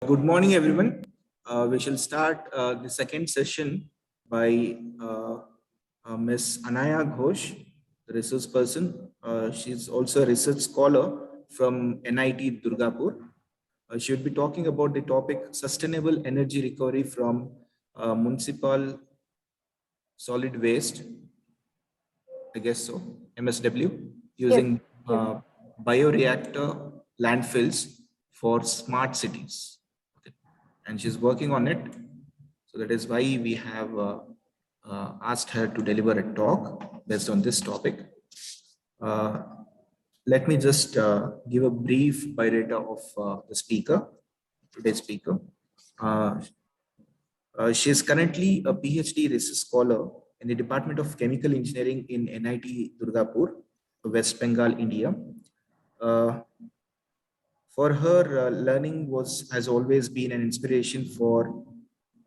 Good morning, everyone. We shall start the second session by Ms. Anaya Ghosh, the resource person. She's also a research scholar from NIT Durgapur. She would be talking about the topic sustainable energy recovery from municipal solid waste, I guess so, MSW, using bioreactor landfills for smart cities. Okay. And she's working on it. So that is why we have asked her to deliver a talk based on this topic. Let me just give a brief biodata of the speaker, today's speaker. She is currently a PhD research scholar in the Department of Chemical Engineering in NIT Durgapur, West Bengal, India. For her, learning has always been an inspiration for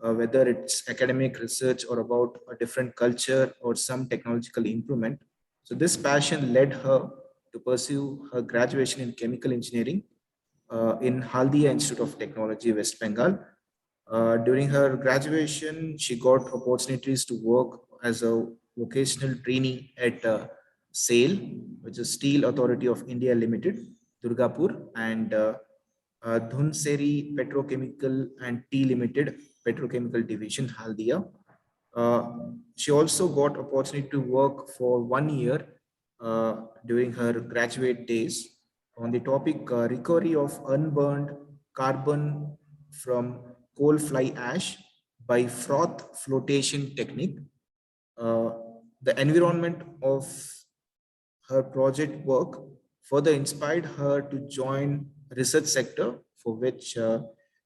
whether it's academic research or about a different culture or some technological improvement. So this passion led her to pursue her graduation in chemical engineering in Haldia Institute of Technology, West Bengal. During her graduation, she got opportunities to work as a vocational trainee at SAIL, which is Steel Authority of India Limited, Durgapur, and Dhunseri Petrochemical and Tea Limited, Petrochemical Division, Haldia. She also got opportunity to work for 1 year during her graduate days on the topic recovery of unburned carbon from coal fly ash by froth flotation technique. Uh, the environment of her project work further inspired her to join research sector, for which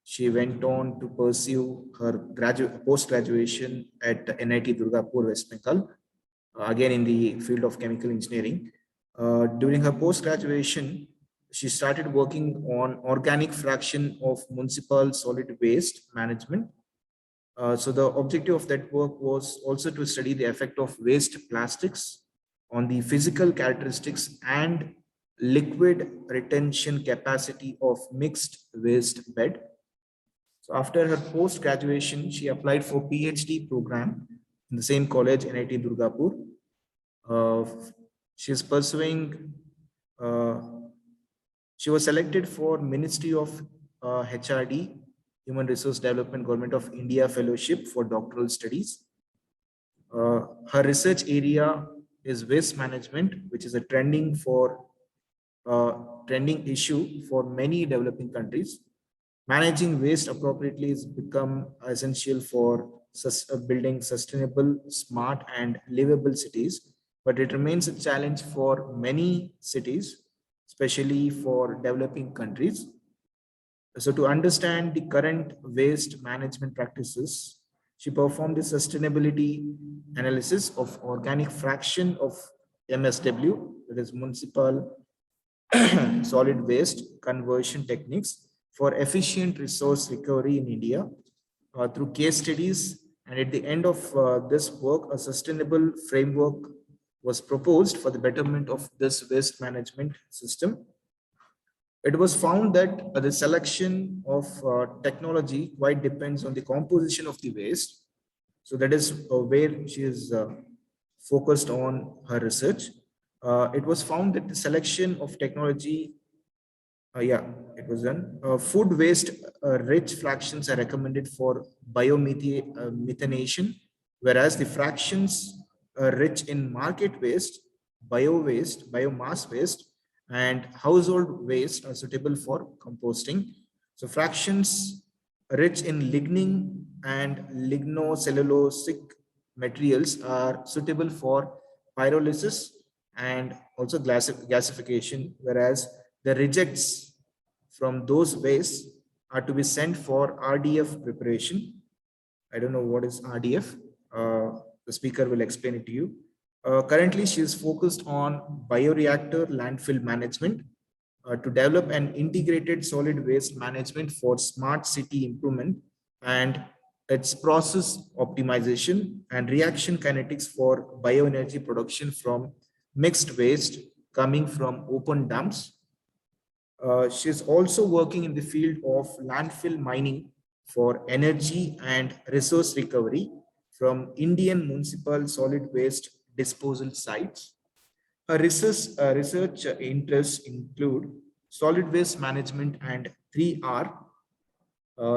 she went on to pursue her post-graduation at NIT Durgapur, West Bengal, again in the field of chemical engineering. During her post-graduation, she started working on organic fraction of municipal solid waste management. So the objective of that work was also to study the effect of waste plastics on the physical characteristics and liquid retention capacity of mixed waste bed. So after her post-graduation, she applied for PhD program in the same college, NIT Durgapur. She is pursuing, uh, she was selected for Ministry of HRD, Human Resource Development, Government of India Fellowship for doctoral studies. Her research area is waste management, which is a trending issue for many developing countries. Managing waste appropriately has become essential for building sustainable, smart, and livable cities, but it remains a challenge for many cities, especially for developing countries. So to understand the current waste management practices, she performed the sustainability analysis of organic fraction of MSW, that is municipal solid waste conversion techniques for efficient resource recovery in India through case studies. And at the end of this work, a sustainable framework was proposed for the betterment of this waste management system. It was found that the selection of technology quite depends on the composition of the waste. So that is where she is focused on her research. It was found that the selection of technology, it was done. Food waste rich fractions are recommended for biomethanation, whereas the fractions rich in market waste, bio waste, biomass waste, and household waste are suitable for composting. So fractions rich in lignin and lignocellulosic materials are suitable for pyrolysis and also gasification, whereas the rejects from those wastes are to be sent for RDF preparation. I don't know what is RDF. The speaker will explain it to you. Currently, she is focused on bioreactor landfill management to develop an integrated solid waste management for smart city improvement and its process optimization and reaction kinetics for bioenergy production from mixed waste coming from open dumps. She's also working in the field of landfill mining for energy and resource recovery from Indian municipal solid waste disposal sites. Her research interests include solid waste management and 3R,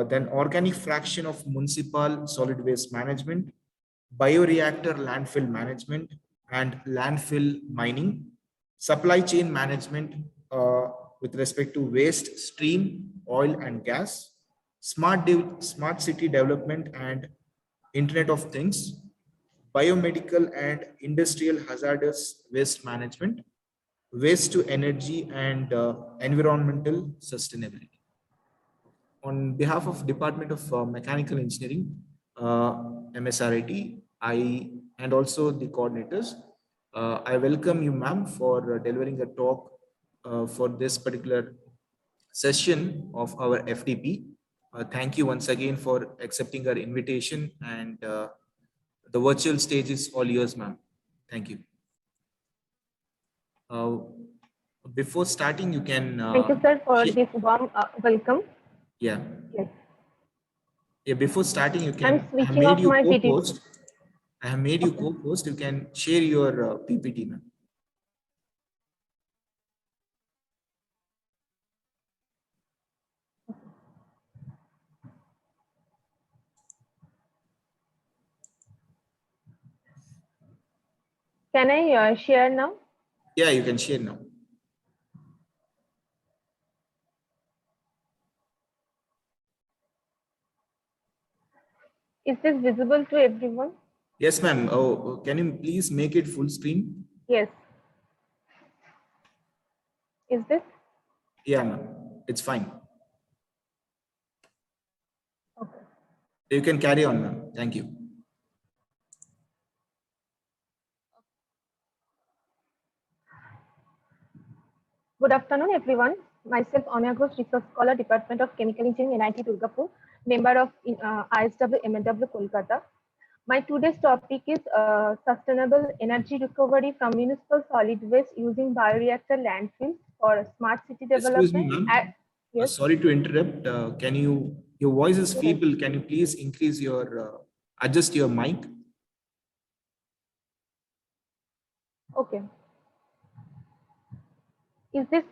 then organic fraction of municipal solid waste management, bioreactor landfill management and landfill mining, supply chain management with respect to waste stream, oil and gas, smart city development and Internet of Things, biomedical and industrial hazardous waste management, waste to energy and environmental sustainability. On behalf of Department of Mechanical Engineering, MSRIT, and also the coordinators, I welcome you, ma'am, for delivering a talk for this particular session of our FDP. Thank you once again for accepting our invitation, and the virtual stage is all yours, ma'am. Thank you. Uh, Before starting, you can. Thank you, sir, for this warm welcome. Yeah. Yes. Yeah. Before starting, you can. I'm switching off my PPT. I have made you co-host. You can share your PPT, ma'am. Can I share now? Yeah, you can share now. Is this visible to everyone? Yes, ma'am. Oh, can you please make it full screen? Yes. Is this? Yeah, ma'am. It's fine. Okay. You can carry on, ma'am. Thank you. Good afternoon, everyone. Myself, Anya Ghosh, Research Scholar, Department of Chemical Engineering, NIT Durgapur, member of ISW, MNW, Kolkata. My today's topic is sustainable energy recovery from municipal solid waste using bioreactor landfills for smart city development. Excuse me, ma'am. Yes. Sorry to interrupt. Your voice is feeble. Can you please increase your, adjust your mic? Okay. Is this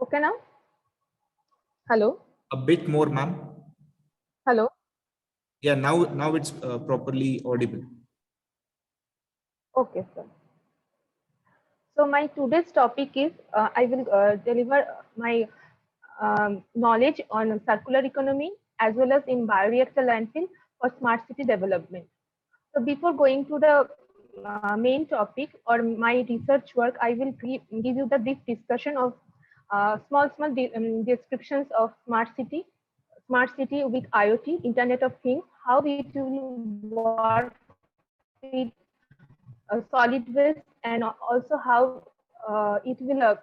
okay now? Hello? A bit more, ma'am. Hello? Yeah, now it's properly audible. Okay, sir. So my today's topic is I will deliver my knowledge on circular economy as well as in bioreactor landfill for smart city development. So before going to the main topic or my research work, I will give you the brief discussion of small descriptions of smart city with IoT, Internet of Things, how it will work with solid waste, and also how it will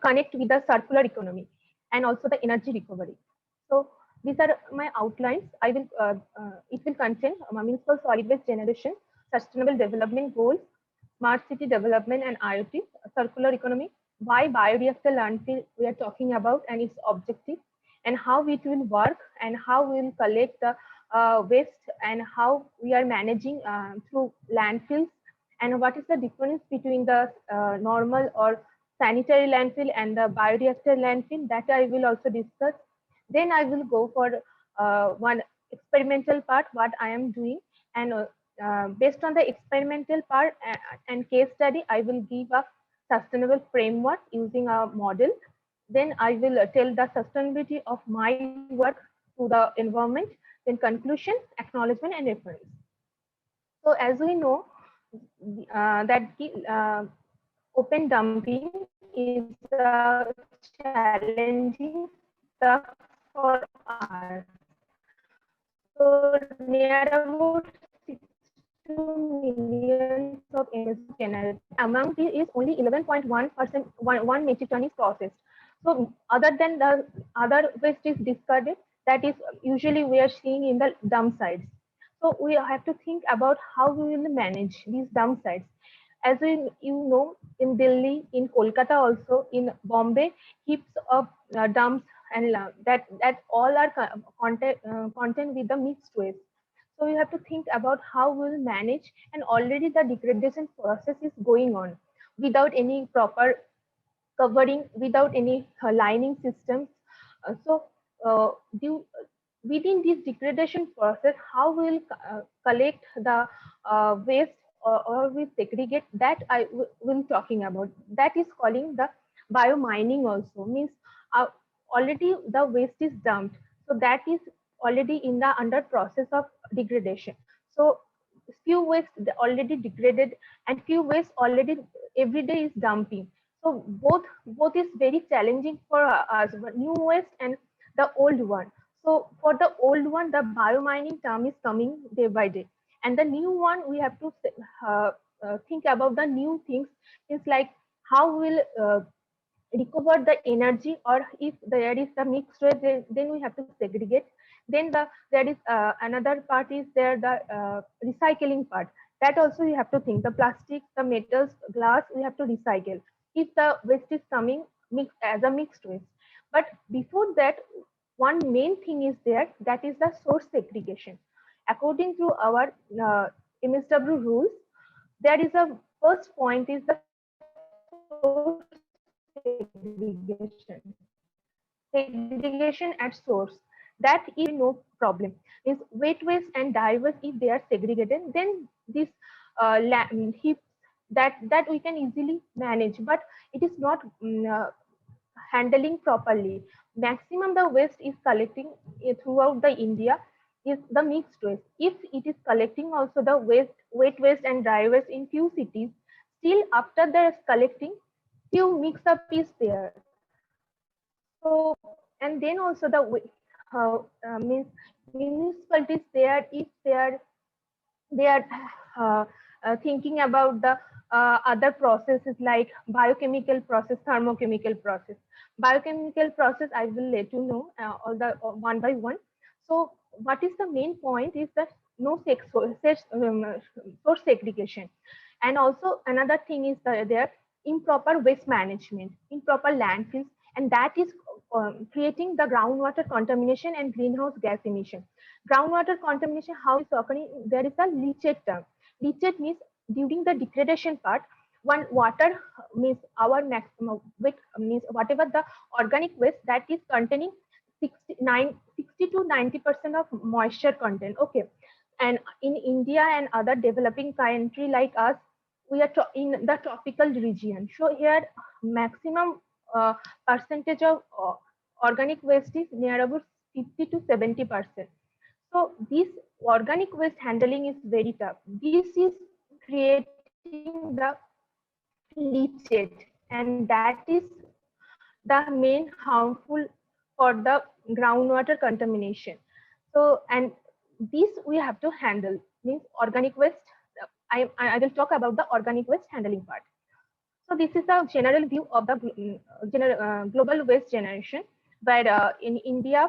connect with the circular economy and also the energy recovery. So these are my outlines. It will contain municipal solid waste generation, sustainable development goals, smart city development and IoT, circular economy, why bioreactor landfill we are talking about and its objective, and how it will work, and how we will collect the waste, and how we are managing through landfills, and what is the difference between the normal or sanitary landfill and the bioreactor landfill, that I will also discuss. Then I will go for one experimental part, what I am doing, and based on the experimental part and case study, I will give a sustainable framework using a model. Then I will tell the sustainability of my work to the environment, then conclusion, acknowledgement, and reference. So as we know, that open dumping is a challenging task for us. So near about 62 million of energy generated. Among these is only 11.1%, 1 metric ton is processed. So other than the other waste is discarded, that is usually we are seeing in the dump sites. So we have to think about how we will manage these dump sites. As you know, in Delhi, in Kolkata also, in Bombay, heaps of dumps and that all are content with the mixed waste. So we have to think about how we'll manage, and already the degradation process is going on without any proper covering, without any lining systems. So due, within this degradation process, how we'll collect the waste, or we segregate, that will talking about. That is calling the biomining also, means uh, already the waste is dumped. So that is already in the under process of degradation. So few waste already degraded, and few waste already every day is dumping. So both is very challenging for us, but new waste and the old one. So for the old one, the biomining term is coming day by day, and the new one we have to think about the new things. It's like how will recover the energy, or if there is a mixed waste, then we have to segregate. Then there is another part is there, the recycling part. That also you have to think, the plastic, the metals, glass, we have to recycle if the waste is coming as a mixed waste. But before that, one main thing is there, that is the source segregation. According to our MSW rules, there is a first point is the source segregation. Segregation at source. That is no problem. Is wet waste and dye waste, if they are segregated, then this heap, that we can easily manage. But it is not handling properly. Maximum the waste is collecting throughout the India is the mixed waste. If it is collecting also the waste, wet waste and dry waste in few cities, still after the collecting, few mix up is there. So, and then also the means municipalities there, if they are uh, thinking about the other processes like biochemical process, thermochemical process. Biochemical process, I will let you know all the one by one. So what is the main point is that no source segregation. And also another thing is there improper waste management, improper landfills, and that is creating the groundwater contamination and greenhouse gas emission. Groundwater contamination, how is occurring? There is a leachate term. Leachate means during the degradation part, one water means our maximum with means whatever the organic waste that is containing 60 to 90% of moisture content. Okay, and in India and other developing country like us, we are in the tropical region. So here maximum percentage of organic waste is near about 50 to 70%. So this organic waste handling is very tough. This is creating the leachate, and that is the main harmful for the groundwater contamination. So, and this we have to handle, means organic waste. I will talk about the organic waste handling part. So this is a general view of the global waste generation, where in India,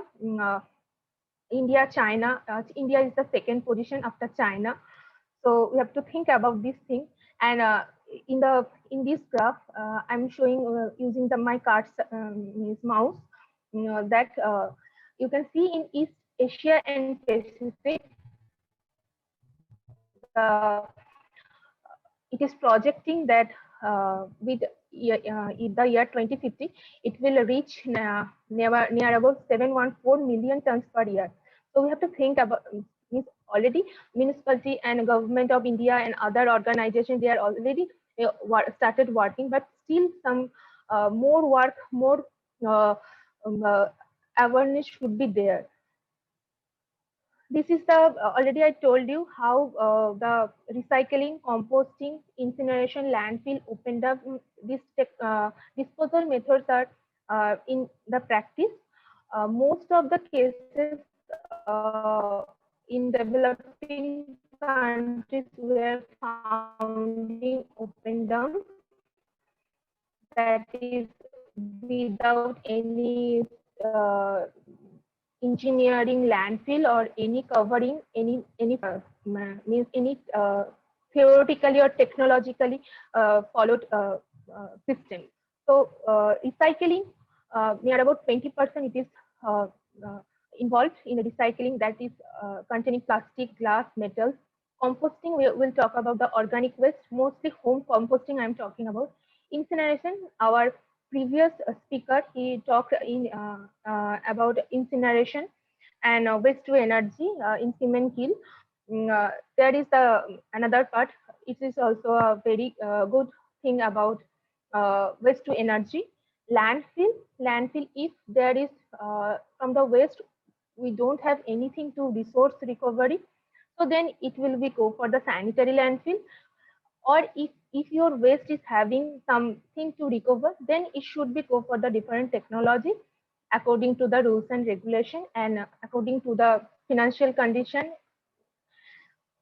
China, India is the second position after China. So we have to think about this thing. And in this graph, I'm showing using my cards mouse, that you can see in East Asia and Pacific, it is projecting that with the year 2050, it will reach near about 714 million tons per year. So we have to think about, means already municipality and government of India and other organizations, they are already started working, but still some more work, more uh, um, uh, awareness should be there. This is the already I told you how the recycling, composting, incineration, landfill opened up. These disposal methods are in the practice. Most of the cases in developing countries were founding open dumps, that is without any uh, engineering landfill or any covering, any means any theoretically or technologically followed system. So recycling, near about 20% it is uh, uh, involved in the recycling, that is containing plastic, glass, metals. Composting, we will talk about the organic waste, mostly home composting I am talking about. Incineration, our previous speaker, he talked in about incineration and waste to energy in cement kiln. There is the another part. It is also a very good thing about waste to energy. Landfill, if there is from the waste we don't have anything to resource recovery, so then it will be go for the sanitary landfill. Or if your waste is having something to recover, then it should be go for the different technology according to the rules and regulation and according to the financial condition.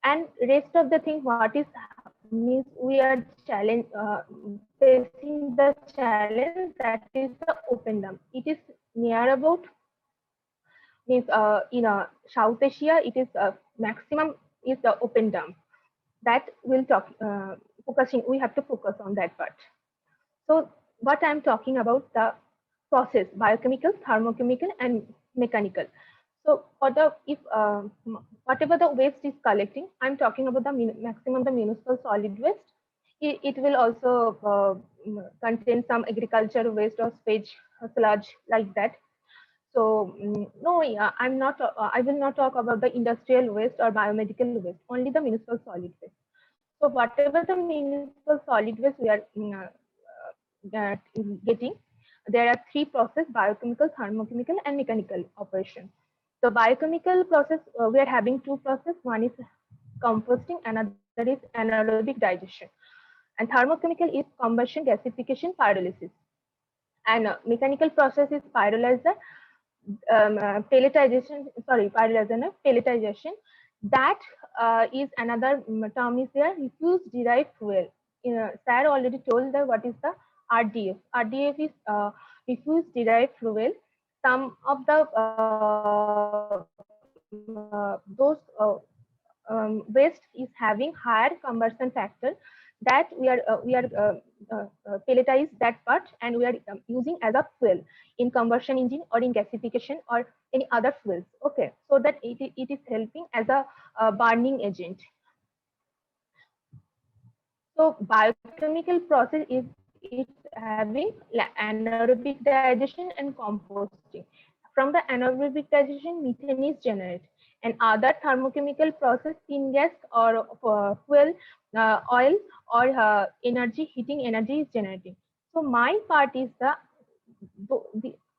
And rest of the thing, what is means we are challenge facing the challenge, that is the open dump. It is near about means in South Asia, it is maximum is the open dump. That will talk focusing. We have to focus on that part. So what I'm talking about, the process, biochemical, thermochemical, and mechanical. So for the if whatever the waste is collecting, I'm talking about the maximum the municipal solid waste. It will also contain some agriculture waste or sewage sludge like that. So no, yeah, I'm not. I will not talk about the industrial waste or biomedical waste. Only the municipal solid waste. So whatever the municipal solid waste we are getting, there are three processes: biochemical, thermochemical, and mechanical operation. So biochemical process, we are having two processes. One is composting, another is anaerobic digestion. And thermochemical is combustion, gasification, pyrolysis. And mechanical process is pyrolyzer, pelletization, sorry, pyrolyzer, no, pelletization. That is another term is there, refuse derived fuel. Sir already told that what is the RDF. RDF is refuse derived fuel. Some of the those waste is having higher combustion factor, that we are pelletize that part and we are using as a fuel in combustion engine or in gasification or any other fuels. Okay, so that it is helping as a burning agent. So biochemical process is it's having anaerobic digestion and composting. From the anaerobic digestion, methane is generated. And other thermochemical process, syngas or fuel, oil or energy, heating energy is generating. So my part is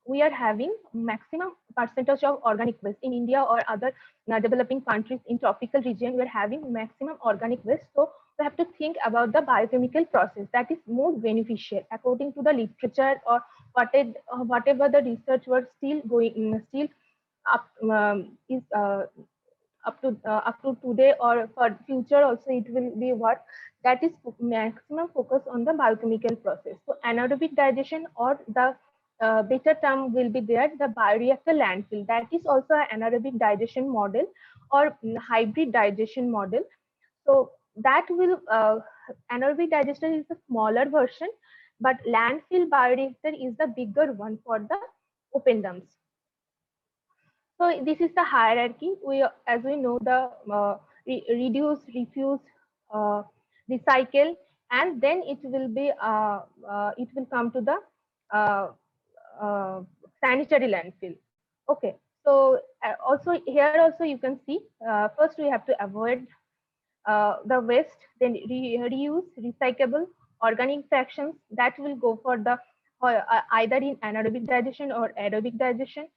we are having maximum percentage of organic waste in India or other developing countries in tropical region. We are having maximum organic waste. So we have to think about the biochemical process that is more beneficial according to the literature or whatever the research was still going still up is up to today or for future also it will be what that is maximum focus on the biochemical process. So anaerobic digestion, or the better term will be there, the bioreactor landfill, that is also an anaerobic digestion model or hybrid digestion model. So that will anaerobic digester is the smaller version, but landfill bioreactor is the bigger one for the open dumps. So this is the hierarchy. As we know, the reduce, refuse, uh, recycle, and then it will come to the uh, uh, sanitary landfill. Okay. So also here also you can see first we have to avoid the waste, then reuse, recyclable, organic fractions that will go for the either in anaerobic digestion or aerobic digestion.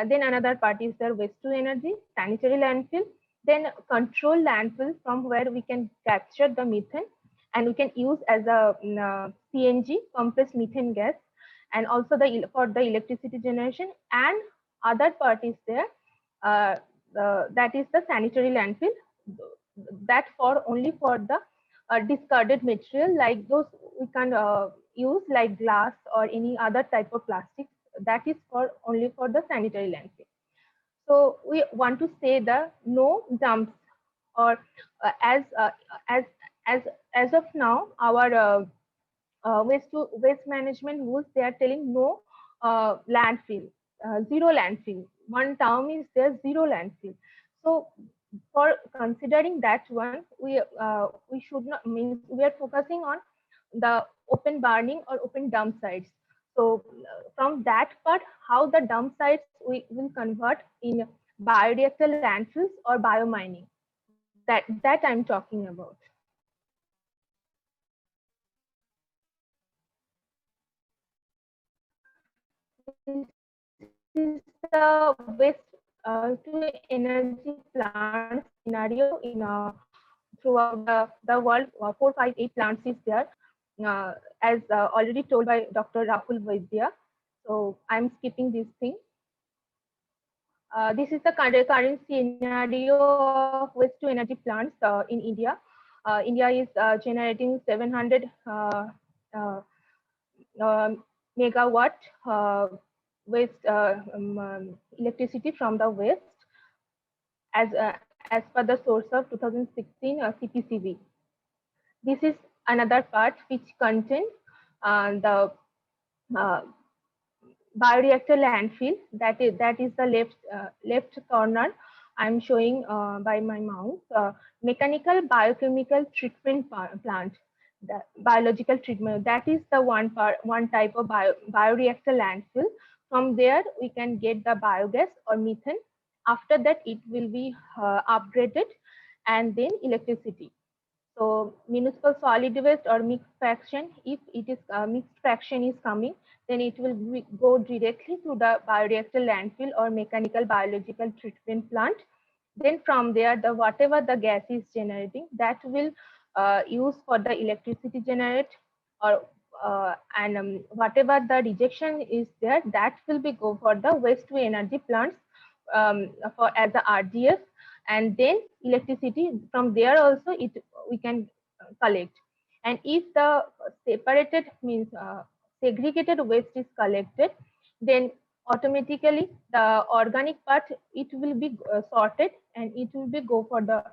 Then another part is the waste to energy, sanitary landfill, then control landfill from where we can capture the methane and we can use as a CNG, compressed methane gas, and also for the electricity generation. And other part is there, that is the sanitary landfill, that for only for the discarded material like those we can use like glass or any other type of plastic, that is for only for the sanitary landfill. So we want to say the no dumps or as as of now, our waste management rules, they are telling no landfill, zero landfill. One term is there, zero landfill. So for considering that one, we should not, means we are focusing on the open burning or open dump sites. So from that part, how the dump sites we will convert in bioreactor landfills or biomining. That I'm talking about. This is the waste to energy plant scenario in throughout the world. 458 plants is there, as already told by Dr. Rahul Vaidya. So I'm skipping this thing. This is the current scenario of waste to energy plants in India. India is generating 700 megawatt waste electricity from the waste as per the source of 2016 CPCB. This is another part which contains the uh, bioreactor landfill. That is the left corner. I'm showing by my mouse. Mechanical biochemical treatment plant, the biological treatment. That is the one type of bioreactor landfill. From there, we can get the biogas or methane. After that, it will be upgraded, and then electricity. So municipal solid waste or mixed fraction, if it is mixed fraction is coming, then it will go directly to the bioreactor landfill or mechanical biological treatment plant. Then from there, the whatever the gas is generating, that will use for the electricity generate, or and whatever the rejection is there, that will be go for the waste to energy plants for as the RDF, and then electricity from there also we can collect. And if the separated means segregated waste is collected, then automatically the organic part, it will be sorted, and it will be go for the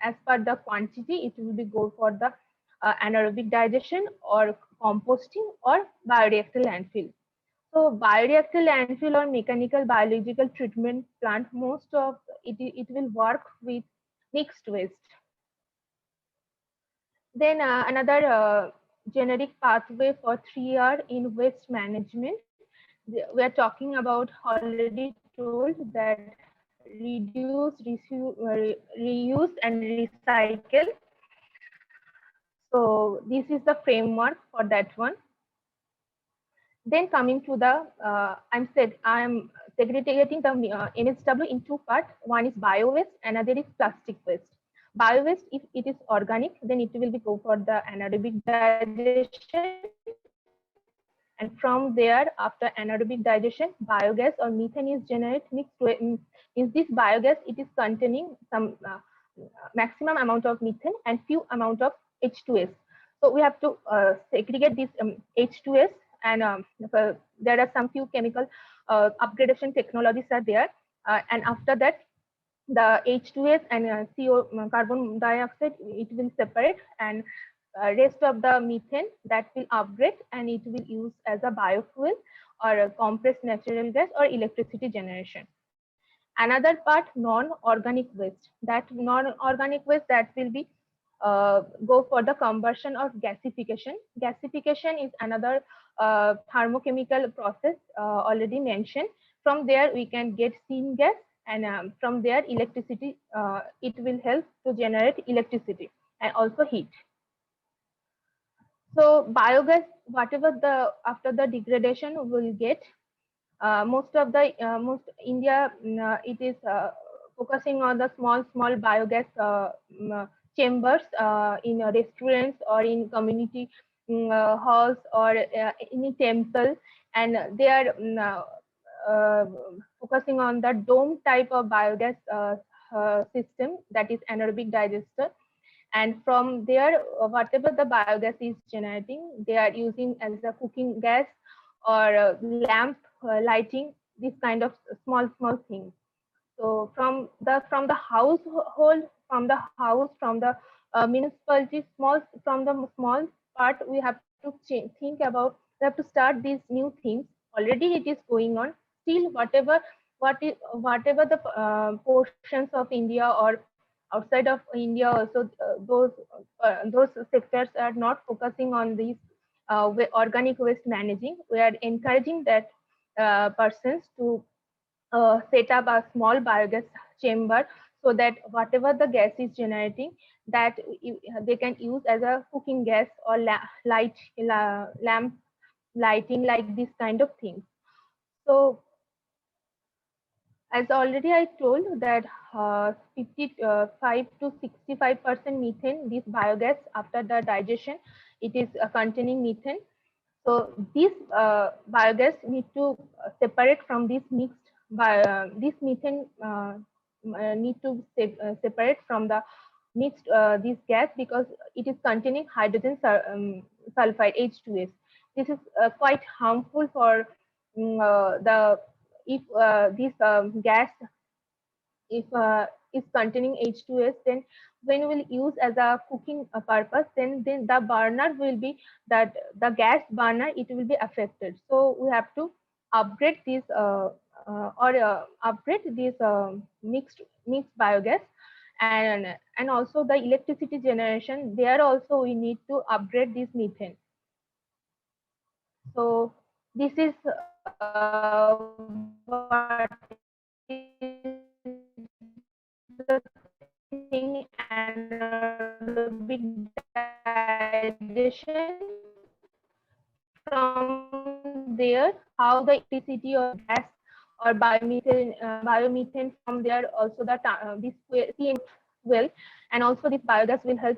as per the quantity, it will be go for the anaerobic digestion or composting or bioreactor landfill. So bioreactor landfill or mechanical biological treatment plant, most of it will work with mixed waste. Then another generic pathway for 3R in waste management. We are talking about, already told, that reduce, reuse and recycle. So this is the framework for that one. Then coming to the, I am segregating the NSW in two parts. One is bio waste, another is plastic waste. Bio waste, if it is organic, then it will be go for the anaerobic digestion. And from there, after anaerobic digestion, biogas or methane is generated mixed with, is this biogas, it is containing some maximum amount of methane and few amount of H2S. So we have to segregate this H2S, and there are some few chemical upgradation technologies are there. And after that, the H2S and CO, carbon dioxide, it will separate, and rest of the methane, that will upgrade, and it will use as a biofuel or a compressed natural gas or electricity generation. Another part, non-organic waste. That non-organic waste, that will be go for the conversion or gasification. Gasification is another thermochemical process already mentioned. From there, we can get syngas, and from there, electricity, it will help to generate electricity and also heat. So biogas, whatever the after the degradation will get, most of the most India, it is focusing on the small biogas chambers in restaurants or in community halls or any temple, and they are focusing on the dome type of biogas system, that is anaerobic digester. And from there, whatever the biogas is generating, they are using as a cooking gas or lamp lighting, this kind of small things. So from the household, from the house, from the municipality small from the small part we have to think about, we have to start these new things. Already it is going on. Still, whatever the portions of India or outside of India also, those sectors are not focusing on these organic waste managing. We are encouraging that persons to set up a small biogas chamber, so that whatever the gas is generating, that they can use as a cooking gas or lamp lighting, like this kind of things. So as already I told that 55 to 65% methane, this biogas after the digestion, it is containing methane. So this biogas need to separate from this mixed this methane need to separate from the mixed this gas, because it is containing hydrogen sulfide H2S. This is quite harmful for the if this gas if is containing H2S, then when we will use as a cooking purpose, then the burner will be that the gas burner, it will be affected. So we have to upgrade this upgrade this mixed biogas, and also the electricity generation. There also we need to upgrade this methane. So this is what is the thing, and the big digestion from there, how the electricity or gas or biomethane from there, also the this CM well, and also this biogas will help.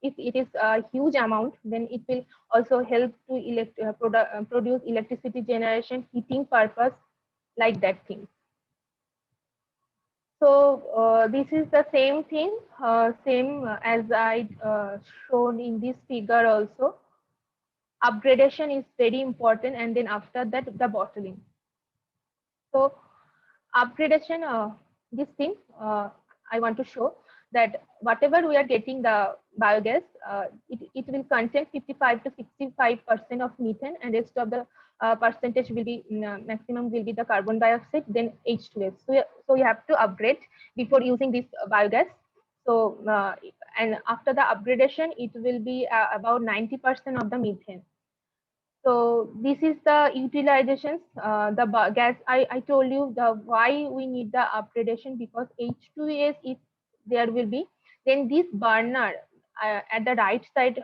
If it is a huge amount, then it will also help to produce electricity generation, heating purpose, like that thing. So this is the same thing, same as I shown in this figure also. Upgradation is very important, and then after that the bottling. So upgradation, this thing I want to show that whatever we are getting the biogas, it will contain 55 to 65% of methane, and rest of the percentage will be maximum will be the carbon dioxide, then H2S. So you have to upgrade before using this biogas. So and after the upgradation, it will be about 90% of the methane. So this is the utilizations, the gas. I told you the why we need the upgradation, because H2S, if there will be, then this burner at the right side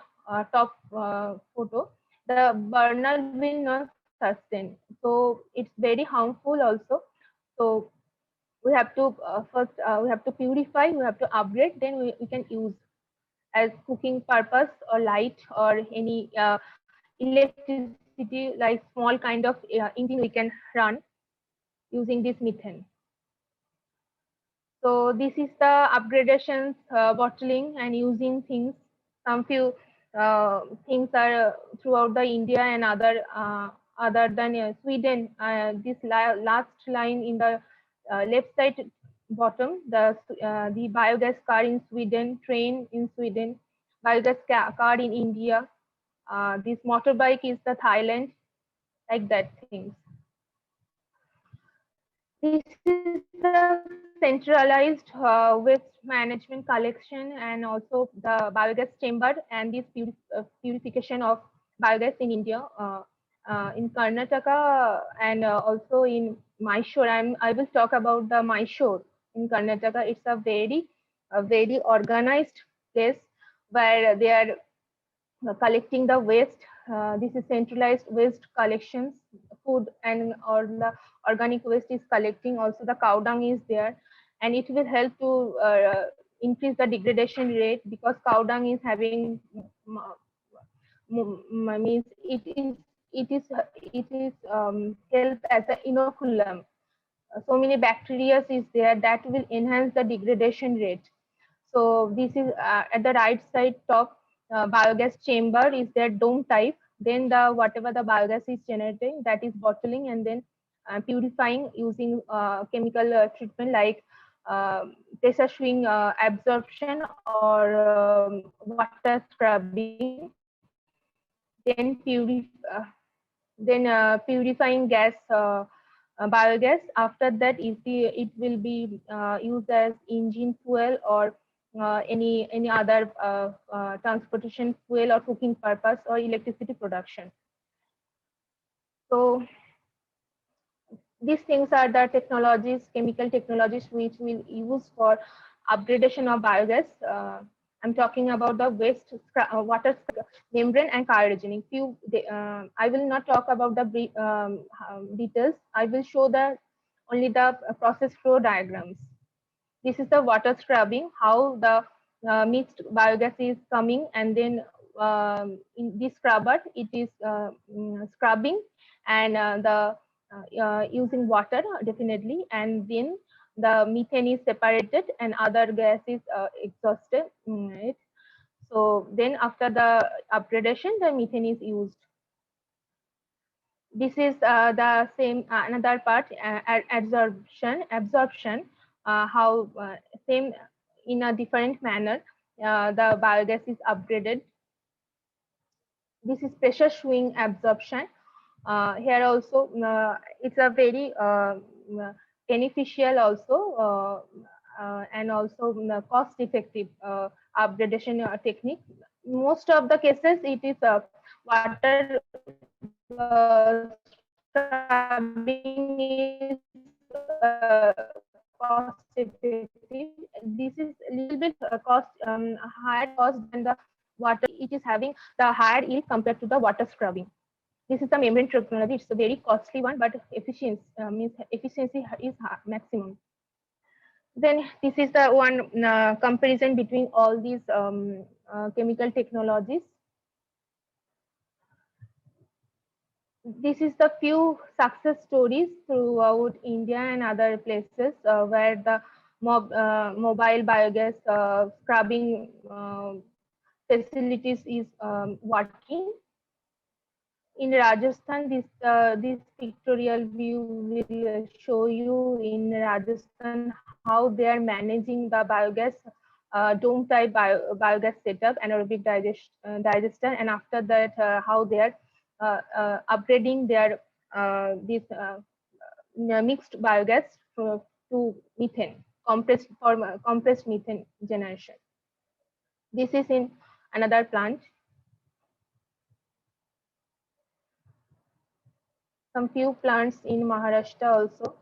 top photo, the burner will not sustain. So it's very harmful also. So we have to first we have to purify, we have to upgrade, then we can use as cooking purpose or light or any electricity, like small kind of engine we can run using this methane. So this is the upgradations, bottling and using things. Some few things are throughout the India and other than Sweden. This last line in the left side bottom, the biogas car in Sweden, train in Sweden, biogas car in India. This motorbike is the Thailand, like that things. This is the centralized waste management collection, and also the biogas chamber, and this purification of biogas in India, in Karnataka, and also in Mysore. I will talk about the Mysore in Karnataka. It's a very organized place where they are collecting the waste. This is centralized waste collections, food and or the organic waste is collecting. Also the cow dung is there, and it will help to increase the degradation rate, because cow dung is having means it is help as an inoculum. So many bacteria is there that will enhance the degradation rate. So this is at the right side top, biogas chamber is their dome type. Then the whatever the biogas is generating, that is bottling, and then purifying using chemical treatment like pressure swing absorption or water scrubbing, then purifying gas, biogas. After that, it will be used as engine fuel or any other transportation fuel or cooking purpose or electricity production. So these things are the technologies, chemical technologies, which we'll use for upgradation of biogas. I'm talking about the water membrane and cryogening. I will not talk about the details. I will show only the process flow diagrams. This is the water scrubbing, how the mixed biogas is coming, and then in this scrubber, it is scrubbing and using water definitely, and then the methane is separated and other gas is exhausted. Right? So then after the upgradation, the methane is used. This is the same another part, absorption, how same in a different manner the biogas is upgraded. This is pressure swing absorption. Here also it's a very beneficial also and also cost effective upgradation technique. Most of the cases it is water scrubbing is cost effective. This is a little bit higher cost than the water. It is having the higher yield compared to the water scrubbing. This is the membrane technology. It's a very costly one, but efficiency means efficiency is maximum. Then this is the one comparison between all these chemical technologies. This is the few success stories throughout India and other places where the mobile biogas scrubbing facilities is working. In Rajasthan, this pictorial view will show you in Rajasthan how they are managing the biogas dome type biogas setup, anaerobic digester, and after that how they are upgrading their this mixed biogas to methane, compressed methane generation. This is in another plant. Some few plants in Maharashtra also,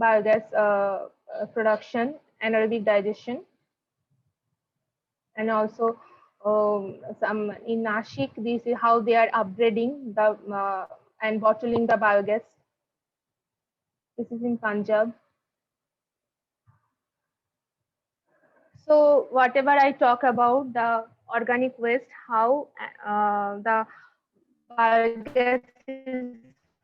biogas production, anaerobic digestion, and also some in Nashik. This is how they are upgrading the and bottling the biogas. This is in Punjab. So whatever I talk about the organic waste, how the biogas is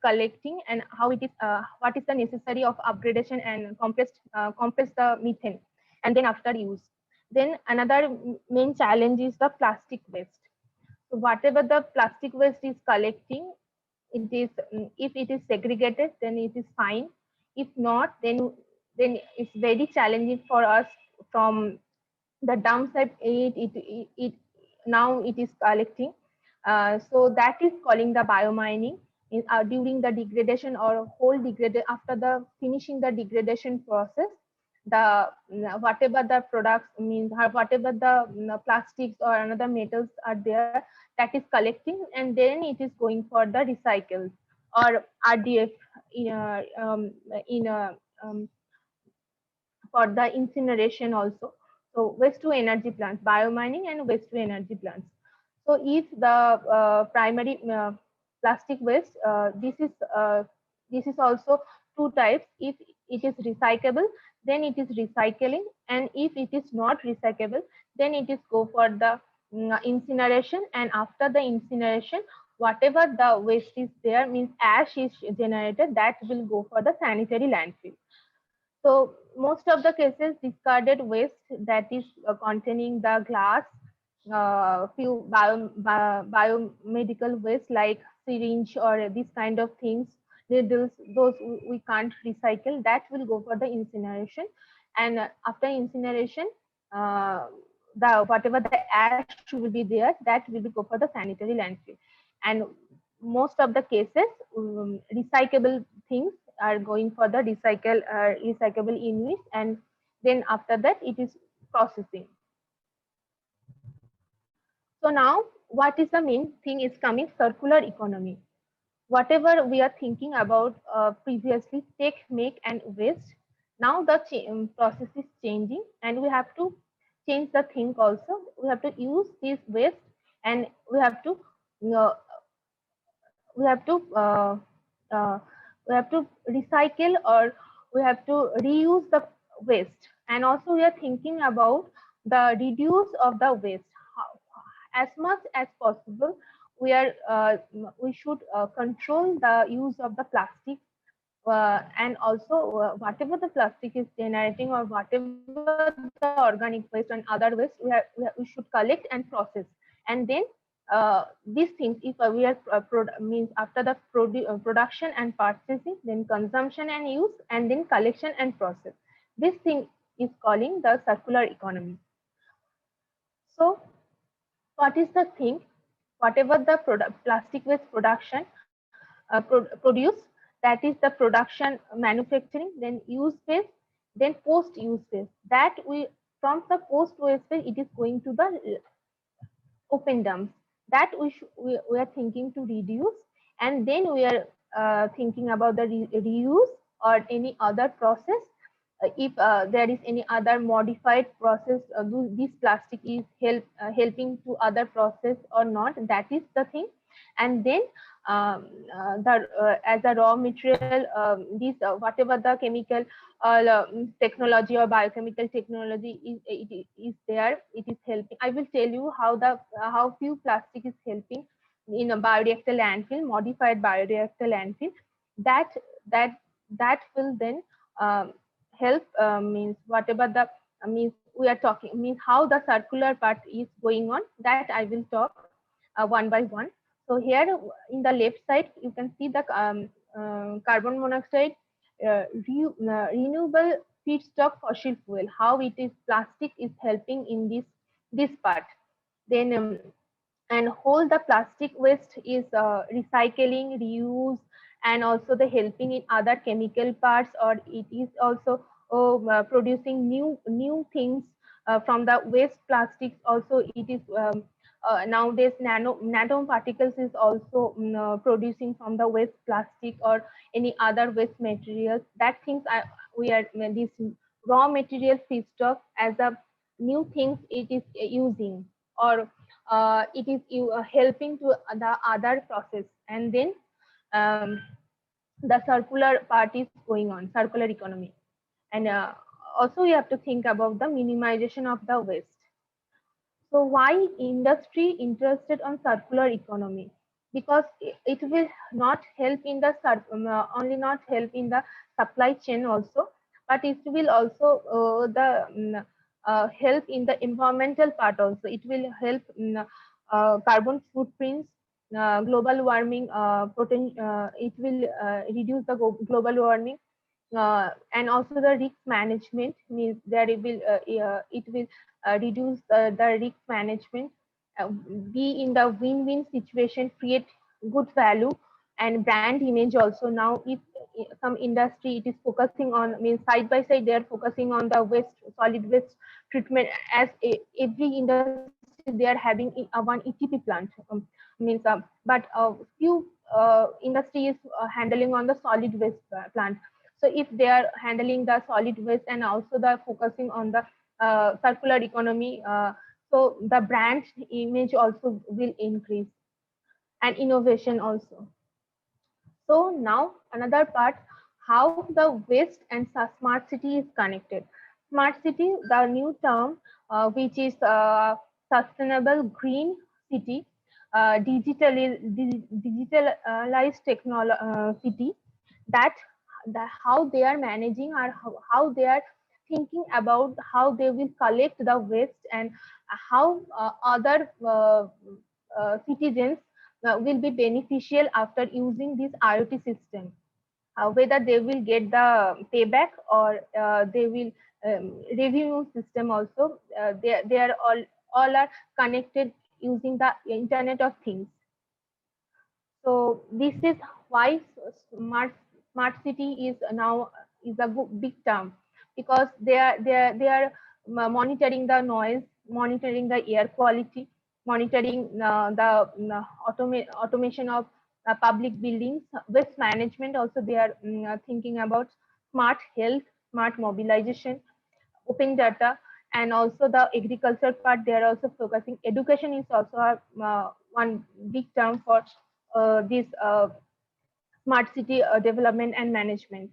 collecting and how it is what is the necessary of upgradation and compress the methane, and then after use. Then another main challenge is the plastic waste. So whatever the plastic waste is collecting, it is if it is segregated, then it is fine. If not, then it's very challenging for us from the downside. It now it is collecting. So that is calling the biomining. During the degradation or whole degradation, after the finishing the degradation process, the whatever the products means, whatever the plastics or another metals are there, that is collecting, and then it is going for the recycle or RDF in a for the incineration also. So waste to energy plants, biomining and waste to energy plants. So if the primary plastic waste, this is also two types. If it is recyclable, then it is recycling, and if it is not recyclable, then it is go for the incineration, and after the incineration, whatever the waste is there, means ash is generated, that will go for the sanitary landfill. So most of the cases discarded waste that is containing the glass, few biomedical waste like syringe or these kind of things, needles, those we can't recycle, that will go for the incineration. And after incineration, the whatever the ash will be there, that will be go for the sanitary landfill. And most of the cases, recyclable things are going for the recyclable units, and then after that it is processing. So now what is the main thing is coming? Circular economy. Whatever we are thinking about previously, take, make, and waste. Now the process is changing, and we have to change the thing also. We have to use this waste, and we have to uh, we have to uh, uh, we have to recycle, or we have to reuse the waste. And also we are thinking about the reduce of the waste. How, as much as possible, we should control the use of the plastic, and also whatever the plastic is generating, or whatever the organic waste and other waste, we should collect and process. And then these things, if we are means after the production and purchasing, then consumption and use, and then collection and process, this thing is calling the circular economy. So what is the thing? Whatever the plastic waste production produce, that is the production, manufacturing, then use phase, then post use phase. That we, from the post use phase, it is going to the open dumps. That we are thinking to reduce. And then we are thinking about the reuse or any other process. If there is any other modified process, this plastic is helping to other process or not, that is the thing. And then as a raw material, this whatever the chemical technology or biochemical technology is there, it is helping. I will tell you how the how few plastic is helping in a bioreactor landfill, modified bioreactor landfill. that that that will then um, help, means whatever the means we are talking, means how the circular part is going on, that I will talk one by one. So here in the left side, you can see the carbon monoxide, renewable feedstock fossil fuel, how it is plastic is helping in this part. Then and whole the plastic waste is recycling, reuse, and also the helping in other chemical parts, or it is also producing new things from the waste plastics. Also it is nowadays nanoparticles is also producing from the waste plastic or any other waste materials. That things we are this raw material feedstock as a new things it is using, or it is helping to the other process. And then um, the circular part is going on, circular economy. And also you have to think about the minimization of the waste. So why industry interested on circular economy? Because it will not help in the only not help in the supply chain also, but it will also help in the environmental part also. It will help in carbon footprints, global warming, it will reduce the global warming, and also the risk management, means that it will reduce the risk management, be in the win-win situation, create good value and brand image also. Now if some industry it is focusing on, means side by side they are focusing on the waste, solid waste treatment, as every industry they are having one ETP plant, means but few industry is handling on the solid waste plant. So if they are handling the solid waste and also the focusing on the circular economy, so the brand image also will increase, and innovation also. So now another part, how the waste and smart city is connected. Smart city, the new term, which is sustainable green city, digitalized city, that how they are managing, or how they are thinking about how they will collect the waste, and how other citizens will be beneficial after using this IoT system. whether they will get the payback or they will revenue system also. They are all are connected using the Internet of Things. So this is why smart city is now is a big term, because they are monitoring the noise, monitoring the air quality, monitoring the automation of public buildings, waste management. Also, they are thinking about smart health, smart mobilization, open data, and also the agriculture part. They are also focusing. Education is also one big term for this smart city development and management.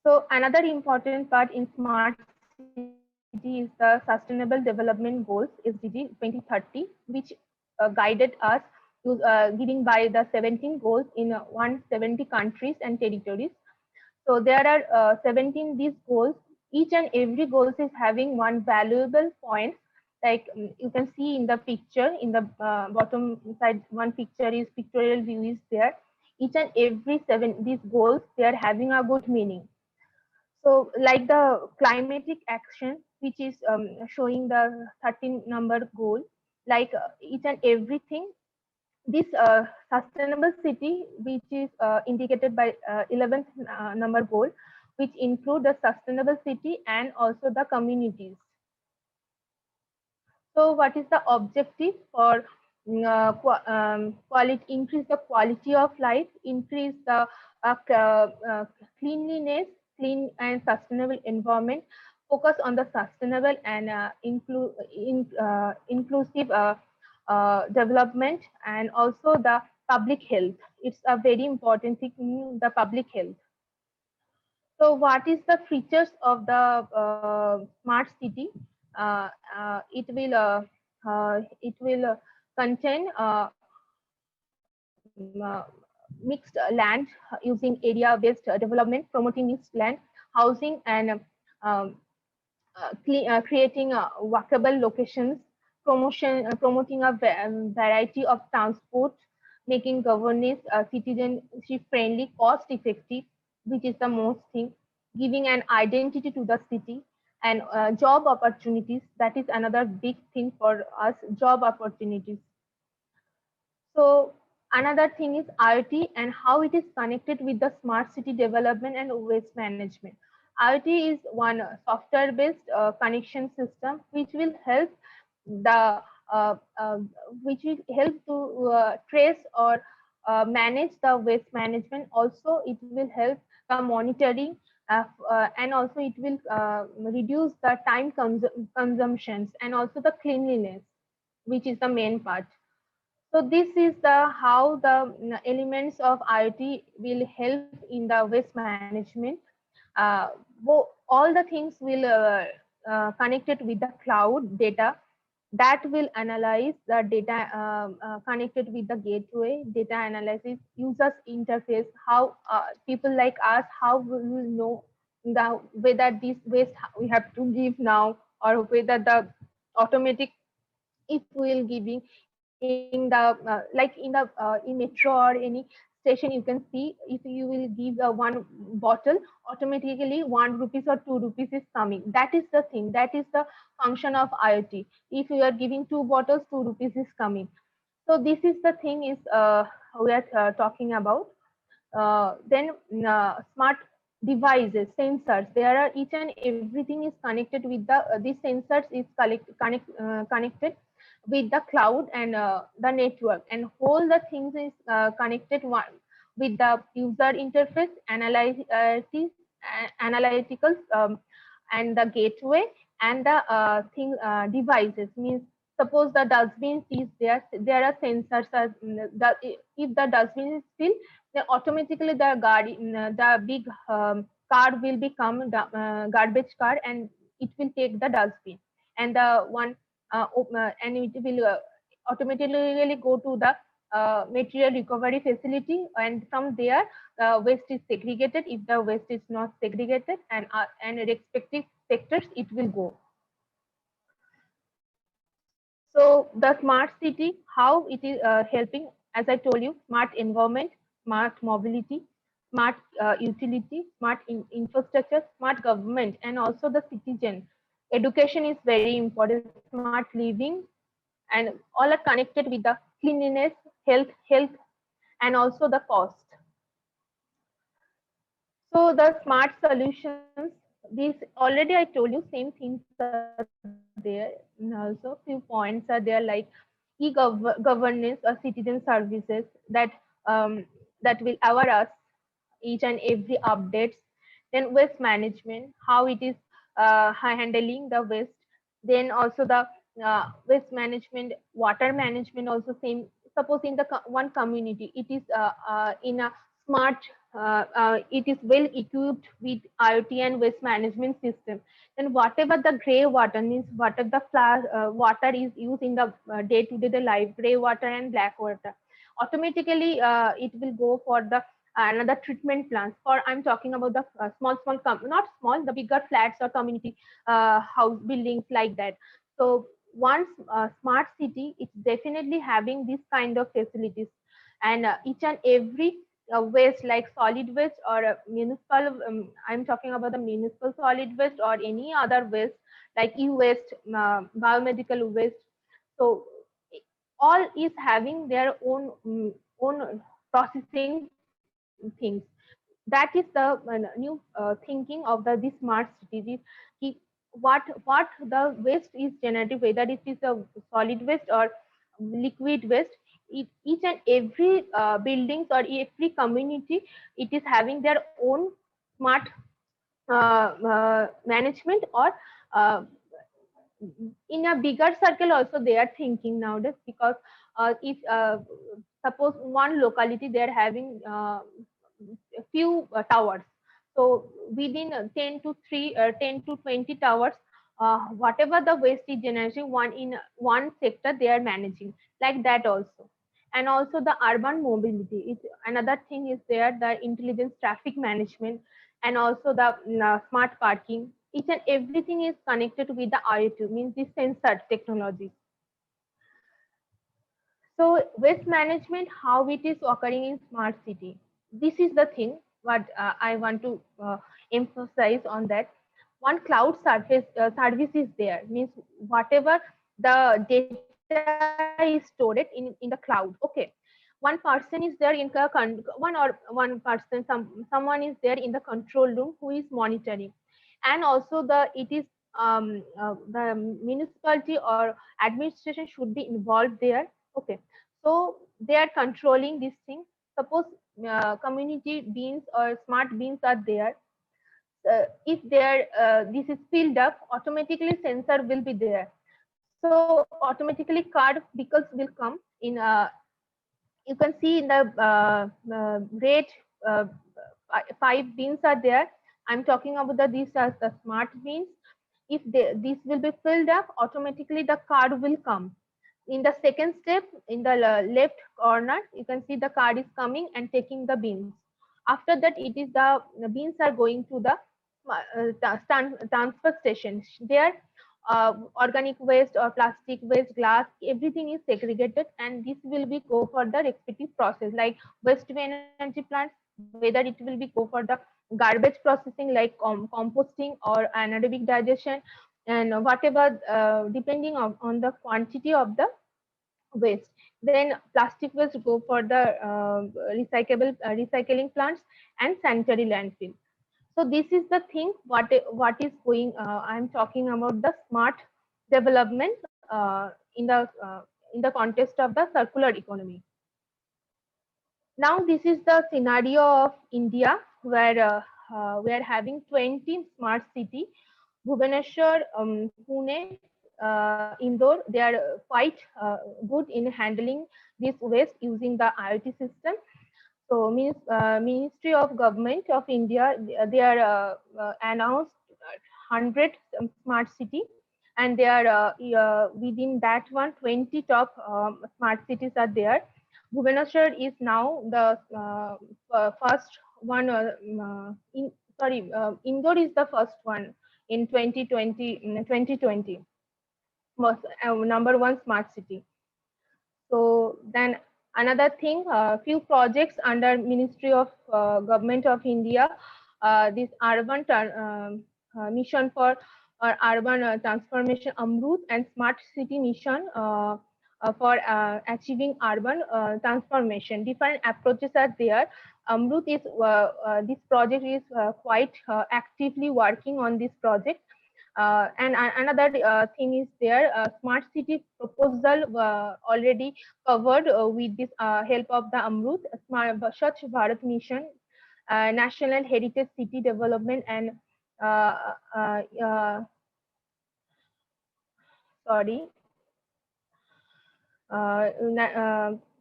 So another important part in smart city is the Sustainable Development Goals (SDG) 2030, which guided us to giving by the 17 goals in 170 countries and territories. So there are 17 these goals. Each and every goal is having one valuable point. Like you can see in the picture, in the bottom side, one picture is pictorial view is there. Each and every seven these goals, they are having a good meaning. So like the climatic action, which is showing the 13 number goal, like each and everything, this sustainable city, which is indicated by 11th number goal, which include the sustainable city and also the communities. So what is the objective for quality, increase the quality of life, increase the cleanliness, clean and sustainable environment, focus on the sustainable and inclusive development, and also the public health. It's a very important thing, the public health. So what is the features of the smart city? It will contain mixed land using area-based development, promoting mixed land, housing, and creating walkable locations, promoting a variety of transport, making governance citizenship friendly, cost effective, which is the most thing, giving an identity to the city, and job opportunities. That is another big thing for us, job opportunities. So another thing is IoT and how it is connected with the smart city development and waste management. IoT is one software-based connection system which will help the which will help to trace or manage the waste management. Also, it will help the monitoring, and also it will reduce the time consumptions and also the cleanliness, which is the main part. So this is the how the elements of IoT will help in the waste management. All the things will connected with the cloud data that will analyze the data connected with the gateway, data analysis, users interface, how people like us, how we will know the whether this waste we have to give now, or whether the automatic, if we will giving in the like in metro or any station, you can see if you will give one bottle, automatically 1 rupees or 2 rupees is coming. That is the thing, that is the function of IoT. If you are giving two bottles, 2 rupees is coming. So this is the thing is we are talking about. Then smart devices, sensors, there are each and everything is connected with the these sensors is connected with the cloud and the network, and whole the things is connected one with the user interface, analytical, and the gateway, and the devices. Means suppose the dustbin is there are sensors as if the dustbin is filled, then automatically the big car will become garbage car, and it will take the dustbin, and the one and it will automatically go to the material recovery facility, and from there waste is segregated. If the waste is not segregated, and respective sectors it will go. So the smart city, how it is helping, as I told you, smart environment, smart mobility, smart utility, smart infrastructure, smart government, and also the citizen. Education is very important, smart living, and all are connected with the cleanliness, health, and also the cost. So the smart solutions, these already I told you same things are there. And also few points are there like e-governance or citizen services um, that will aware us each and every updates. Then waste management, how it is handling the waste. Then also the waste management, water management also same. Suppose in the one community, it is in a smart, it is well equipped with IoT and waste management system. Then whatever the gray water means, whatever the water is used in the day-to-day life, gray water and black water, automatically it will go for the another treatment plants. For I'm talking about the small not small, the bigger flats or community house buildings like that. So once smart city, it's definitely having this kind of facilities, and each and every waste like solid waste or municipal, I'm talking about the municipal solid waste or any other waste like e-waste, biomedical waste. So all is having their own processing things. That is the new thinking of the this smart city. What the waste is generated, whether it is a solid waste or liquid waste, each and every buildings or every community, it is having their own smart management, or uh, in a bigger circle also they are thinking nowadays, because if suppose one locality they are having a few towers, so within 10 to 20 towers, whatever the waste is generating, one in one sector they are managing like that also. And also the urban mobility is another thing is there, the intelligence traffic management, and also the smart parking. Each and everything is connected with the IoT, means the sensor technology. So waste management, how it is occurring in smart city. This is the thing what I want to emphasize on that. One cloud service is there, means whatever the data is stored in the cloud. Okay, one person is there in one person, someone is there in the control room who is monitoring, and also it is the municipality or administration should be involved there. Okay, so they are controlling this thing. Suppose community beans or smart beans are there, if there this is filled up, automatically sensor will be there. So automatically card vehicles will come in. You can see in the red uh, 5 beans are there. I'm talking about these are the smart beans. If this will be filled up, automatically the card will come. In the second step, in the left corner, you can see the card is coming and taking the beans. After that, it is the beans are going to the transfer station. There, organic waste or plastic waste, glass, everything is segregated, and this will be go for the respective process like waste to energy plants, whether it will be go for the garbage processing like composting or anaerobic digestion, and whatever depending on the quantity of the waste. Then plastic waste go for the recycling plants and sanitary landfill. So this is the thing what is going. I'm talking about the smart development in the context of the circular economy. Now this is the scenario of India, where we are having 20 smart city. Bhubaneswar, Pune, Indore, they are quite good in handling this waste using the IoT system. So, means Ministry of Government of India, they are announced 100 smart city, and they are within that one 20 top smart cities are there. Bhubaneswar is now the first one. Indore is the first one in 2020 was number one smart city. So then Another thing, few projects under Ministry of Government of India, this urban mission for urban transformation, Amrut, and smart city mission for achieving urban transformation. Different approaches are there. Amrut is this project is quite actively working on this project. And another thing is there, smart city proposal already covered with this help of the Amrut, Smart Swachh Bharat Mission, National Heritage City Development, and uh, uh, uh, sorry,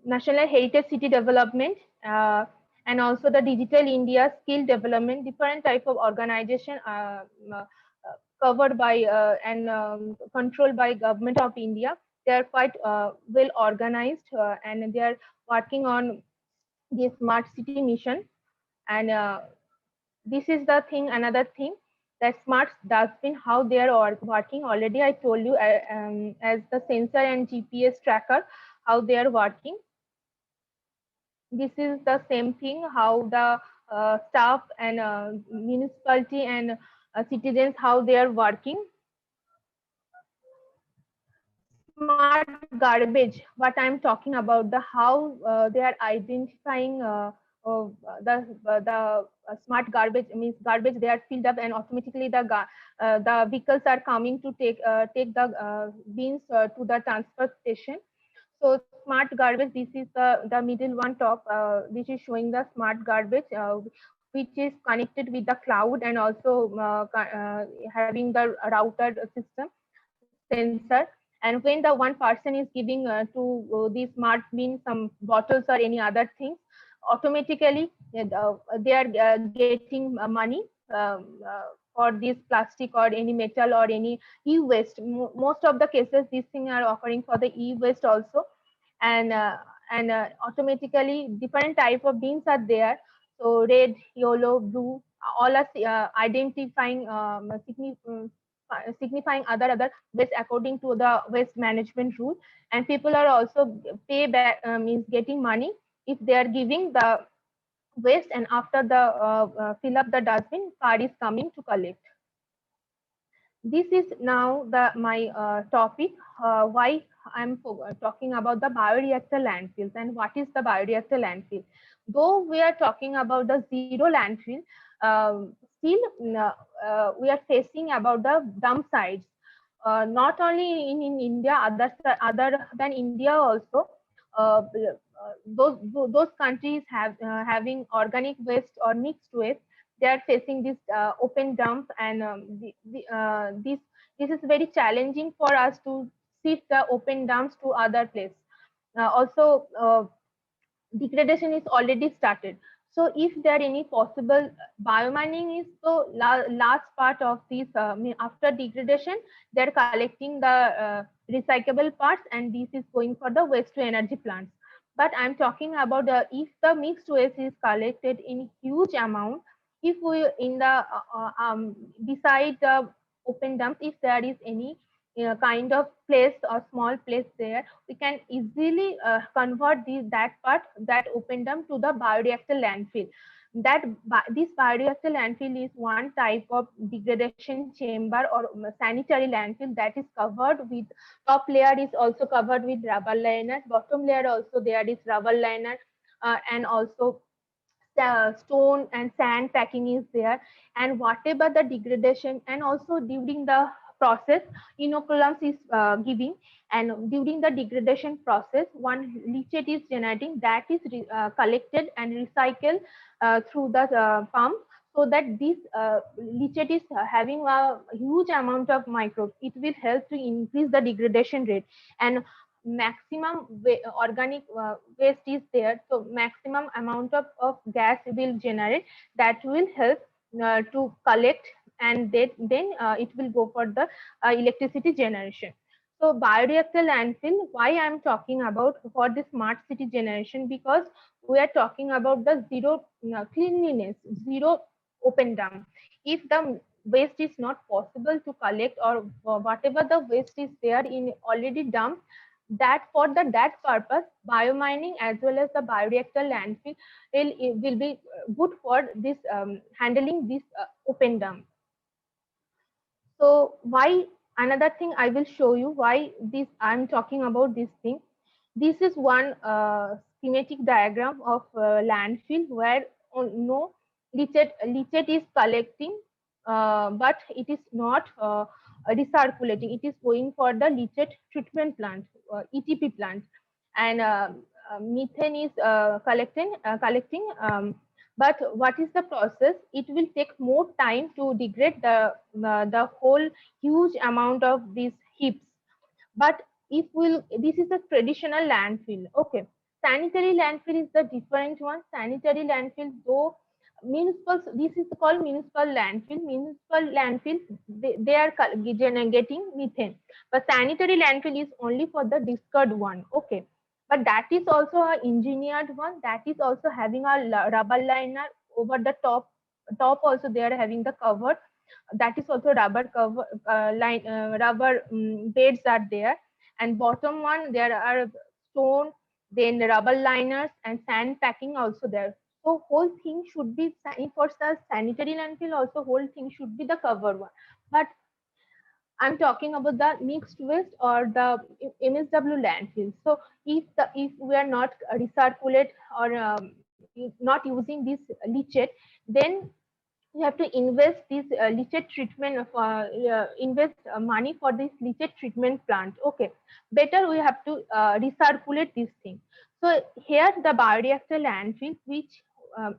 National Heritage City Development, and also the Digital India Skill Development. Different type of organization covered by and controlled by Government of India. They are quite well organized, and they are working on the smart city mission. And this is the thing. Another thing, that smart dustbin, how they are working. Already I told you, as the sensor and GPS tracker, how they are working. This is the same thing, how the staff and municipality and citizens, how they are working. Smart garbage, what I'm talking about, the how they are identifying uh, the smart garbage, means garbage they are filled up, and automatically the vehicles are coming to take the bins to the transfer station. So smart garbage, this is the middle one top, which is showing the smart garbage, which is connected with the cloud, and also having the router system sensor. And when the one person is giving to the smart bin some bottles or any other things, automatically they are getting money for this plastic or any metal or any e-waste. Most of the cases these things are occurring for the e-waste also. And automatically different type of bins are there. So red, yellow, blue, all are identifying signifying other waste according to the waste management rule. And people are also pay back, means getting money if they are giving the waste, and after the fill up the dustbin, car is coming to collect. This is now the my topic, why I'm talking about the bioreactor landfills and what is the bioreactor landfill. Though we are talking about the zero landfill, still we are facing about the dump sites. Not only in India, other than India also, those countries having organic waste or mixed waste, they are facing this open dump. And this is very challenging for us to shift the open dumps to other place. Also, degradation is already started. So if there any possible, biomining is the last part of this. After degradation, they're collecting the recyclable parts, and this is going for the waste to energy plants. But I'm talking about if the mixed waste is collected in huge amount, if we in the beside the open dump, if there is any kind of place or small place there, we can easily convert that part, that open dump, to the bioreactor landfill. This bioreactor landfill is one type of degradation chamber or sanitary landfill that is covered with, top layer is also covered with rubber liner, bottom layer also there is rubber liner, and also stone and sand packing is there. And whatever the degradation, and also during the process, inoculums is giving, and during the degradation process, one leachate is generating, that is collected and recycled through the pump, so that this leachate is having a huge amount of microbes. It will help to increase the degradation rate. And maximum organic waste is there, so maximum amount of gas will generate, that will help to collect, and then it will go for the electricity generation. So bioreactor landfill, why I'm talking about for the smart city generation, because we are talking about the zero cleanliness, zero open dump. If the waste is not possible to collect, or whatever the waste is there in already dumped, that for that purpose, biomining as well as the bioreactor landfill will be good for this handling this open dump. So why, another thing I will show you why this I'm talking about this thing. This is one schematic diagram of landfill where no leachate is collecting, but it is not recirculating. It is going for the leachate treatment plant, ETP plant, and methane is collecting. But what is the process? It will take more time to degrade the whole huge amount of these heaps. But if we'll, this is a traditional landfill. Okay, sanitary landfill is the different one. Sanitary landfill, though municipal, this is called municipal landfill. Municipal landfill, they are getting methane, but sanitary landfill is only for the discard one. Okay, but that is also a engineered one. That is also having a rubber liner over the top. Top also they are having the cover. That is also rubber cover rubber beds are there, and bottom one there are stone, then rubber liners and sand packing also there. So whole thing should be for the sanitary landfill also, whole thing should be the cover one. But I'm talking about the mixed waste or the MSW landfill. So if we are not recirculate or not using this leachate, then we have to invest this leachate treatment of invest money for this leachate treatment plant. Okay, better we have to recirculate this thing. So here the bioreactor landfill, which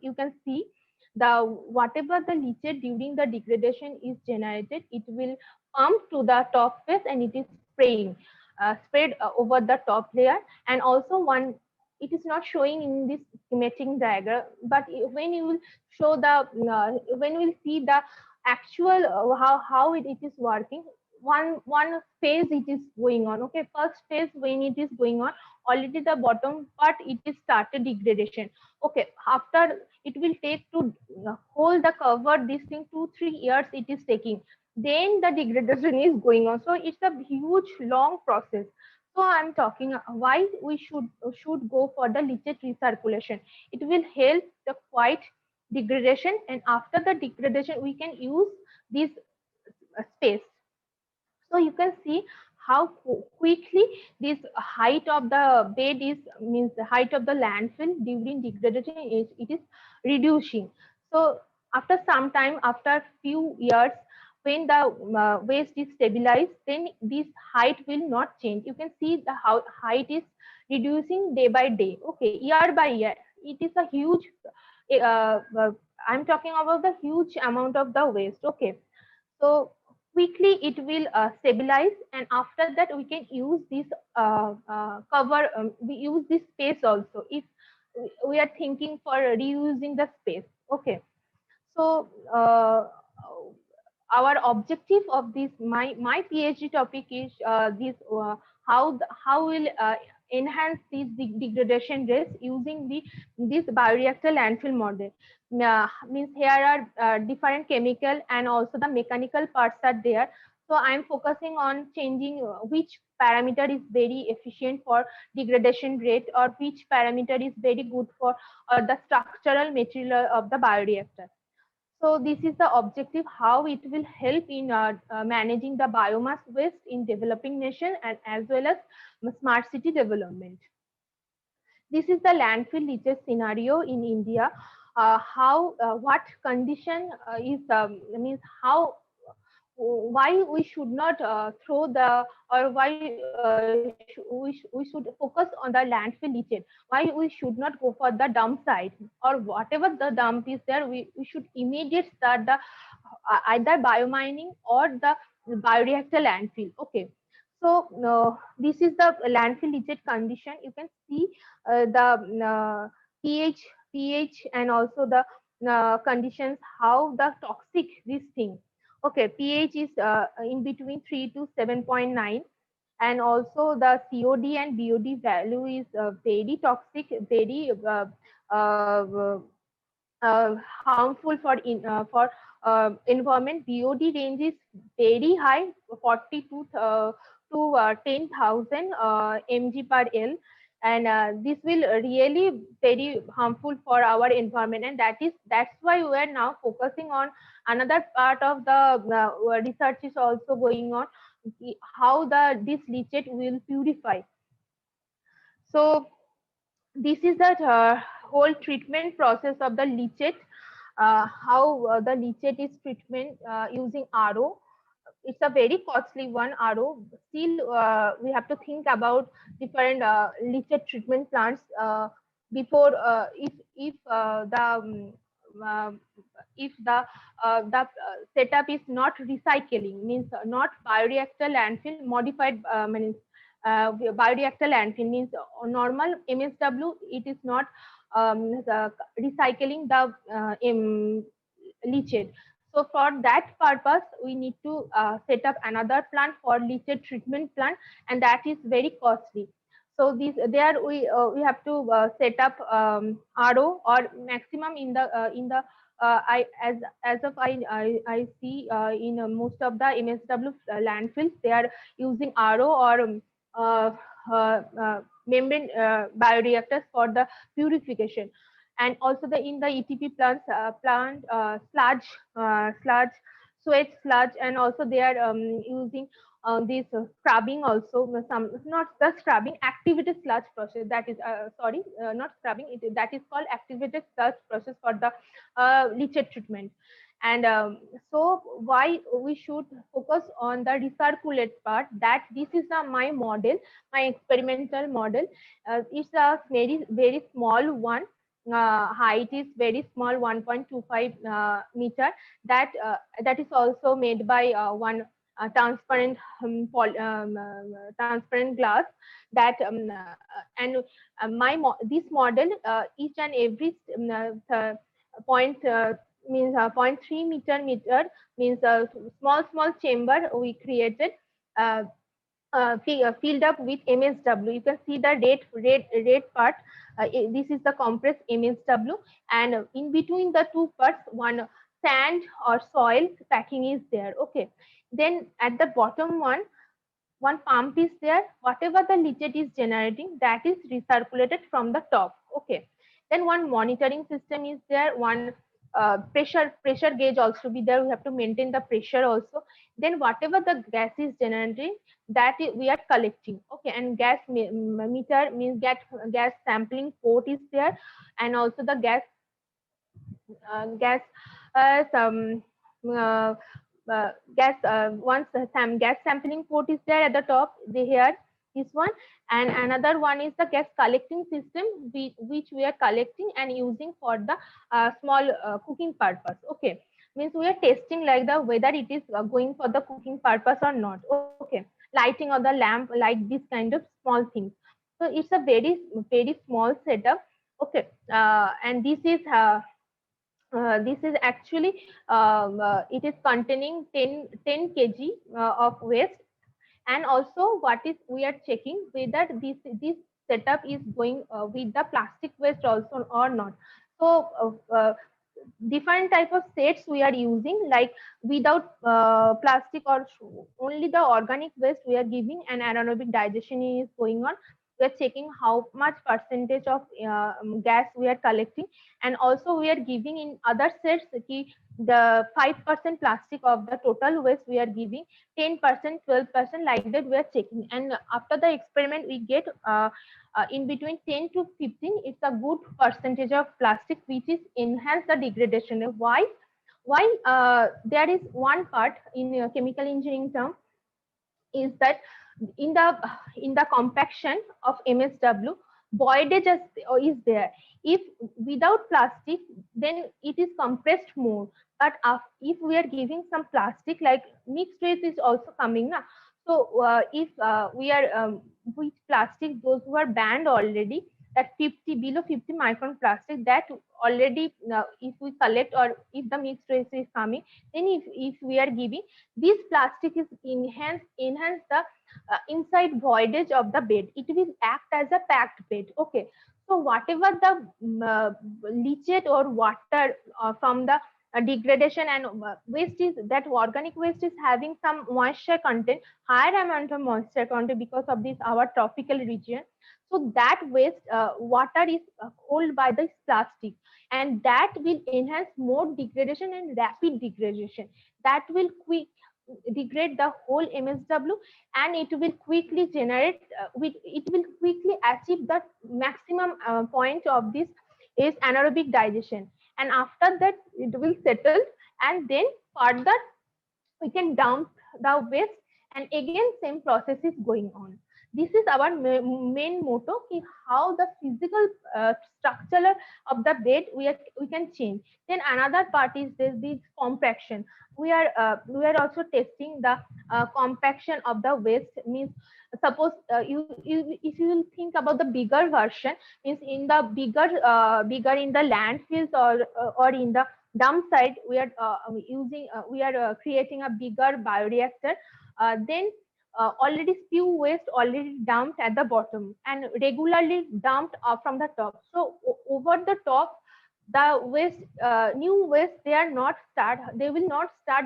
you can see the whatever the leachate during the degradation is generated, it will pump to the top face and it is spraying spread over the top layer. And also one, it is not showing in this schematic diagram, but when you will show the when we'll see the actual how it is working, one phase it is going on. Okay, first phase when it is going on, already the bottom part it is started degradation. Okay, after it will take to hold the cover this thing 2-3 years it is taking, then the degradation is going on. So it's a huge long process. So I'm talking why we should go for the leachate recirculation. It will help the quiet degradation, and after the degradation we can use this space. So you can see how quickly this height of the bed is, means the height of the landfill during degradation is, it is reducing. So after some time, after few years, when the waste is stabilized, then this height will not change. You can see the height is reducing day by day. Okay, year by year. It is a huge I'm talking about the huge amount of the waste. Okay, so quickly it will stabilize, and after that we can use this cover, we use this space also if we are thinking for reusing the space. Okay, so our objective of this, my PhD topic is this how will enhance these degradation rates using this bioreactor landfill model. Means here are different chemical and also the mechanical parts are there. So I'm focusing on changing which parameter is very efficient for degradation rate, or which parameter is very good for the structural material of the bioreactor. So this is the objective, how it will help in managing the biomass waste in developing nation and as well as smart city development. This is the landfill leachate scenario in India. How what condition is means how why we should not throw the, or why we should focus on the landfill leachate, why we should not go for the dump site, or whatever the dump is there, we should immediately start the either biomining or the bioreactor landfill. Okay, so this is the landfill leachate condition. You can see the pH and also the conditions, how the toxic this thing. Okay, pH is in between 3 to 7.9, and also the COD and BOD value is very toxic, very uh, harmful for environment. BOD range is very high, 40 to to 10,000 mg per L, and this will really very harmful for our environment, and that's why we are now focusing on another part of the research is also going on, how this leachate will purify. So this is the whole treatment process of the leachate, how the leachate is treatment using RO. It's a very costly one, RO. Still, we have to think about different leachate treatment plants before uh, if the setup is not recycling, means not bioreactor landfill modified, means bioreactor landfill means normal MSW. It is not recycling the leachate. So for that purpose, we need to set up another plant for leachate treatment plant, and that is very costly. So we have to set up RO, or maximum in the I as of I see in most of the MSW landfills, they are using RO or uh, membrane bioreactors for the purification. And also in the ETP plants, sludge, sweat sludge, and also they are using this scrubbing also, some not the scrubbing, activated sludge process, that is sorry, not scrubbing, that is called activated sludge process for the leachate treatment. And so why we should focus on the recirculate part, that this is my model, my experimental model. It's a very small one, height is very small, 1.25 meter, that is also made by one transparent transparent glass, that and this model, each and every point means 0.3 meter means a small chamber we created, uh, filled up with MSW. You can see the red part. This is the compressed MSW, and in between the two parts, one sand or soil packing is there. Okay. Then at the bottom one pump is there. Whatever the leachate is generating, that is recirculated from the top. Okay. Then one monitoring system is there. One pressure gauge also be there. We have to maintain the pressure also. Then whatever the gas is generating, we are collecting. Okay. And gas meter means gas sampling port is there, and also the gas some gas once some gas sampling port is there at the top, here this one, and another one is the gas collecting system, which we are collecting and using for the small cooking purpose. Okay, means we are testing like the whether it is going for the cooking purpose or not. Okay, lighting of the lamp, like this kind of small things. So it's a very small setup. Okay, and this is actually it is containing 10 kg of waste. And also what is we are checking whether this setup is going with the plastic waste also or not. So different type of sets we are using, like without plastic or only the organic waste we are giving, and anaerobic digestion is going on. We are checking how much percentage of gas we are collecting, and also we are giving in other sets the 5% plastic of the total waste we are giving, 10%, 12%, like that we are checking. And after the experiment we get in between 10 to 15, it's a good percentage of plastic which is enhance the degradation. Why there is one part in chemical engineering term, is that in the compaction of MSW, voidage is there. If without plastic, then it is compressed more. But if we are giving some plastic, like mixed waste is also coming now. So if we are with plastic, those who are banned already, that 50 below 50 micron plastic, that already if we collect, or if the mixed waste is coming, then if we are giving, this plastic is enhance the inside voidage of the bed. It will act as a packed bed. Okay. So whatever the leachate or water from the degradation, and waste is that organic waste is having some moisture content, higher amount of moisture content because of this our tropical region. So that waste water is hold by this plastic, and that will enhance more degradation and rapid degradation. That will quick degrade the whole MSW, and it will quickly generate it will quickly achieve the maximum point of this is anaerobic digestion, and after that it will settle, and then further we can dump the waste, and again same process is going on. This is our main motto ki how the physical structure of the bed we can change. Then another part is this compaction. We are also testing the compaction of the waste. Means suppose you if you will think about the bigger version, means in the bigger in the landfills or in the dump site, we are we are creating a bigger bioreactor. Then already spew waste already dumped at the bottom and regularly dumped from the top. So over the top, the waste, new waste, they will not start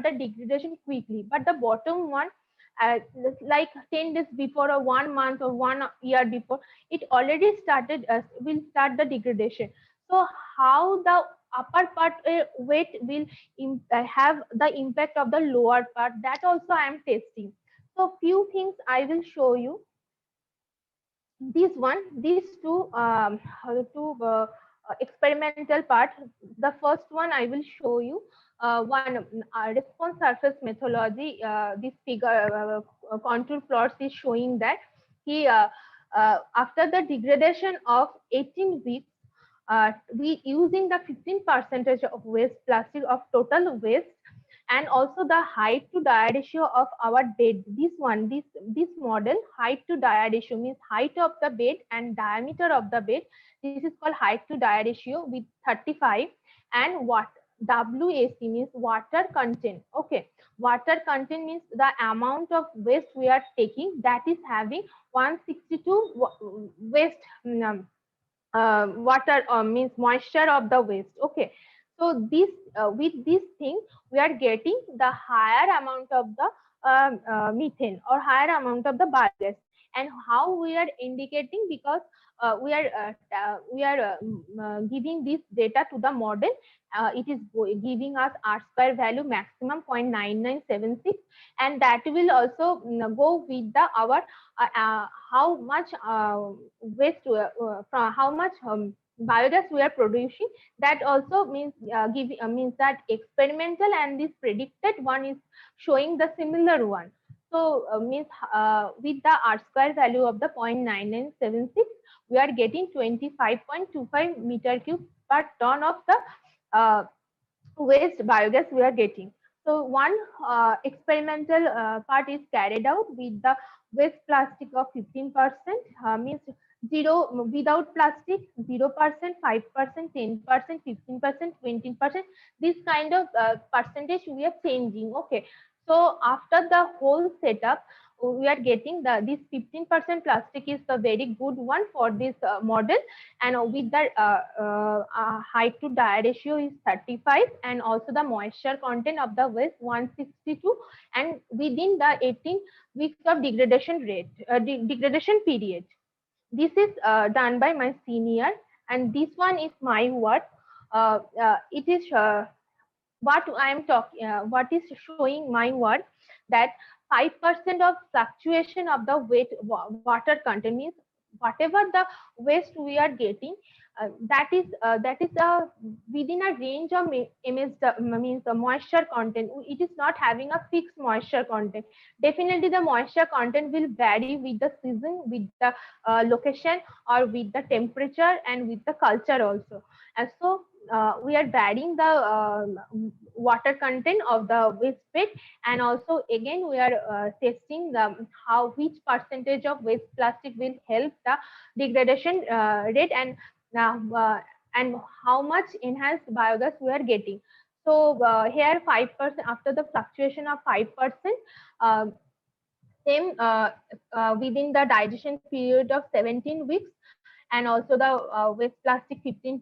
the degradation quickly, but the bottom one, uh, like 10 days before or 1 month or 1 year before, it already started, will start the degradation. So how the upper part weight will have the impact of the lower part, that also I am testing. So few things I will show you. These two experimental part. The first one I will show you. One response surface methodology. This figure contour plots is showing that he after the degradation of 18 weeks, we using the 15 percentage of waste plastic of total waste, and also the height to dia ratio of our bed. This model, height to dia ratio, means height of the bed and diameter of the bed. This is called height to dia ratio with 35. And what WAC means water content. Okay, water content means the amount of waste we are taking, that is having 162 waste water means moisture of the waste. Okay, so this with this thing we are getting the higher amount of the methane or higher amount of the biogas. And how we are indicating, because we are giving this data to the model. It is giving us R square value maximum 0.9976, and that will also go with the our how much waste from how much biogas we are producing. That also means means that experimental and this predicted one is showing the similar one. So means with the R square value of the 0.9976, we are getting 25.25 meter cube per ton of the uh, waste biogas we are getting. So one experimental part is carried out with the waste plastic of 15%, means zero without plastic, 0%, 5%, 10%, 15%, 20%. This kind of percentage we are changing. Okay. So after the whole setup, we are getting the this 15% plastic is the very good one for this model, and with the height to dia ratio is 35, and also the moisture content of the waste 162, and within the 18 weeks of degradation rate degradation period. This is done by my senior, and this one is my work. It is what I am talking, what is showing my work, that 5% of fluctuation of the water content, means whatever the waste we are getting, that is within a range of means the moisture content. It is not having a fixed moisture content. Definitely the moisture content will vary with the season, with the location, or with the temperature, and with the culture also. And so we are varying the water content of the waste bed, and also again we are testing the how which percentage of waste plastic will help the degradation rate, and how much enhanced biogas we are getting. So here 5% after the fluctuation of 5%, same within the digestion period of 17 weeks, and also the waste plastic 15%,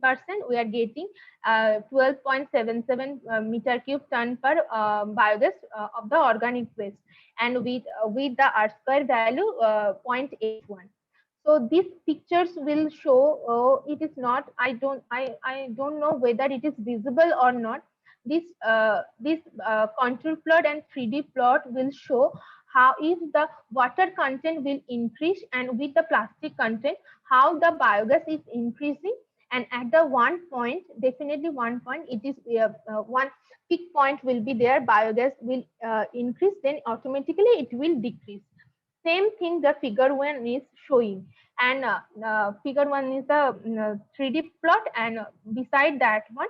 we are getting 12.77 meter cube ton per biogas of the organic waste, and with the R square value 0.81. So these pictures will show, it is not, I don't know whether it is visible or not. This contour plot and 3D plot will show how if the water content will increase, and with the plastic content how the biogas is increasing. And at the one point, definitely one point, it is one peak point will be there, biogas will increase, then automatically it will decrease. Same thing the figure 1 is showing, and figure 1 is the 3D plot, and beside that one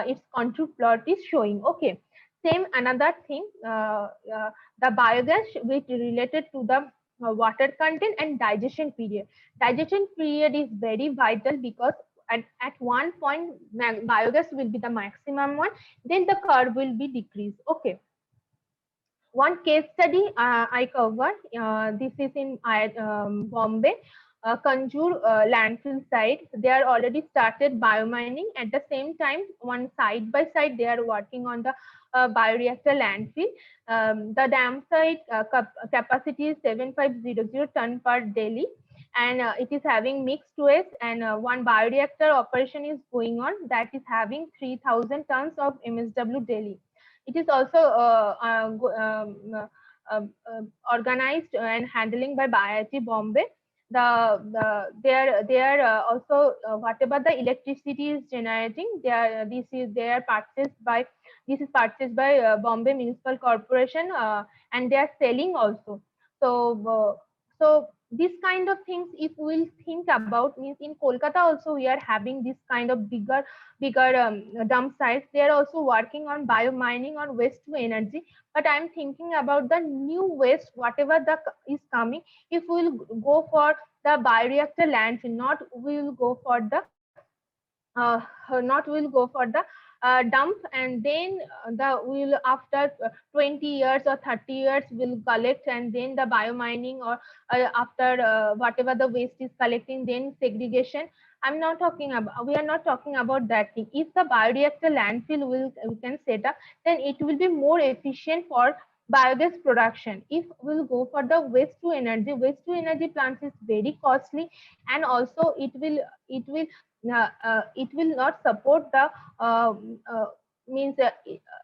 its contour plot is showing. Okay, same another thing, the biogas which related to the water content and digestion period. Digestion period is very vital, because at one point biogas will be the maximum one, then the curve will be decreased. Okay, one case study I covered. This is in Bombay, Kanjur landfill site. They are already started biomining. At the same time, one side by side, they are working on the bioreactor landfill. The dam site capacity is 7500 ton per daily, and it is having mixed waste, and one bioreactor operation is going on, that is having 3000 tons of MSW daily. It is also organized and handling by IIT Bombay. They are also whatever the electricity is generating, they are purchased by, this is purchased by Bombay Municipal Corporation, and they are selling also. So this kind of things, if we'll think about, means in Kolkata also we are having this kind of bigger dump sites. They are also working on biomining or waste to energy. But I'm thinking about the new waste, whatever the is coming. If we'll go for the bioreactor landfill, not we'll go for the not will go for the dump, and then the will after 20 years or 30 years will collect, and then the biomining, or after whatever the waste is collecting, then segregation. I'm not talking about, we are not talking about that thing. If the bioreactor landfill we can set up, then it will be more efficient for biogas production. If we'll go for the waste to energy plants is very costly, and also it will not support the means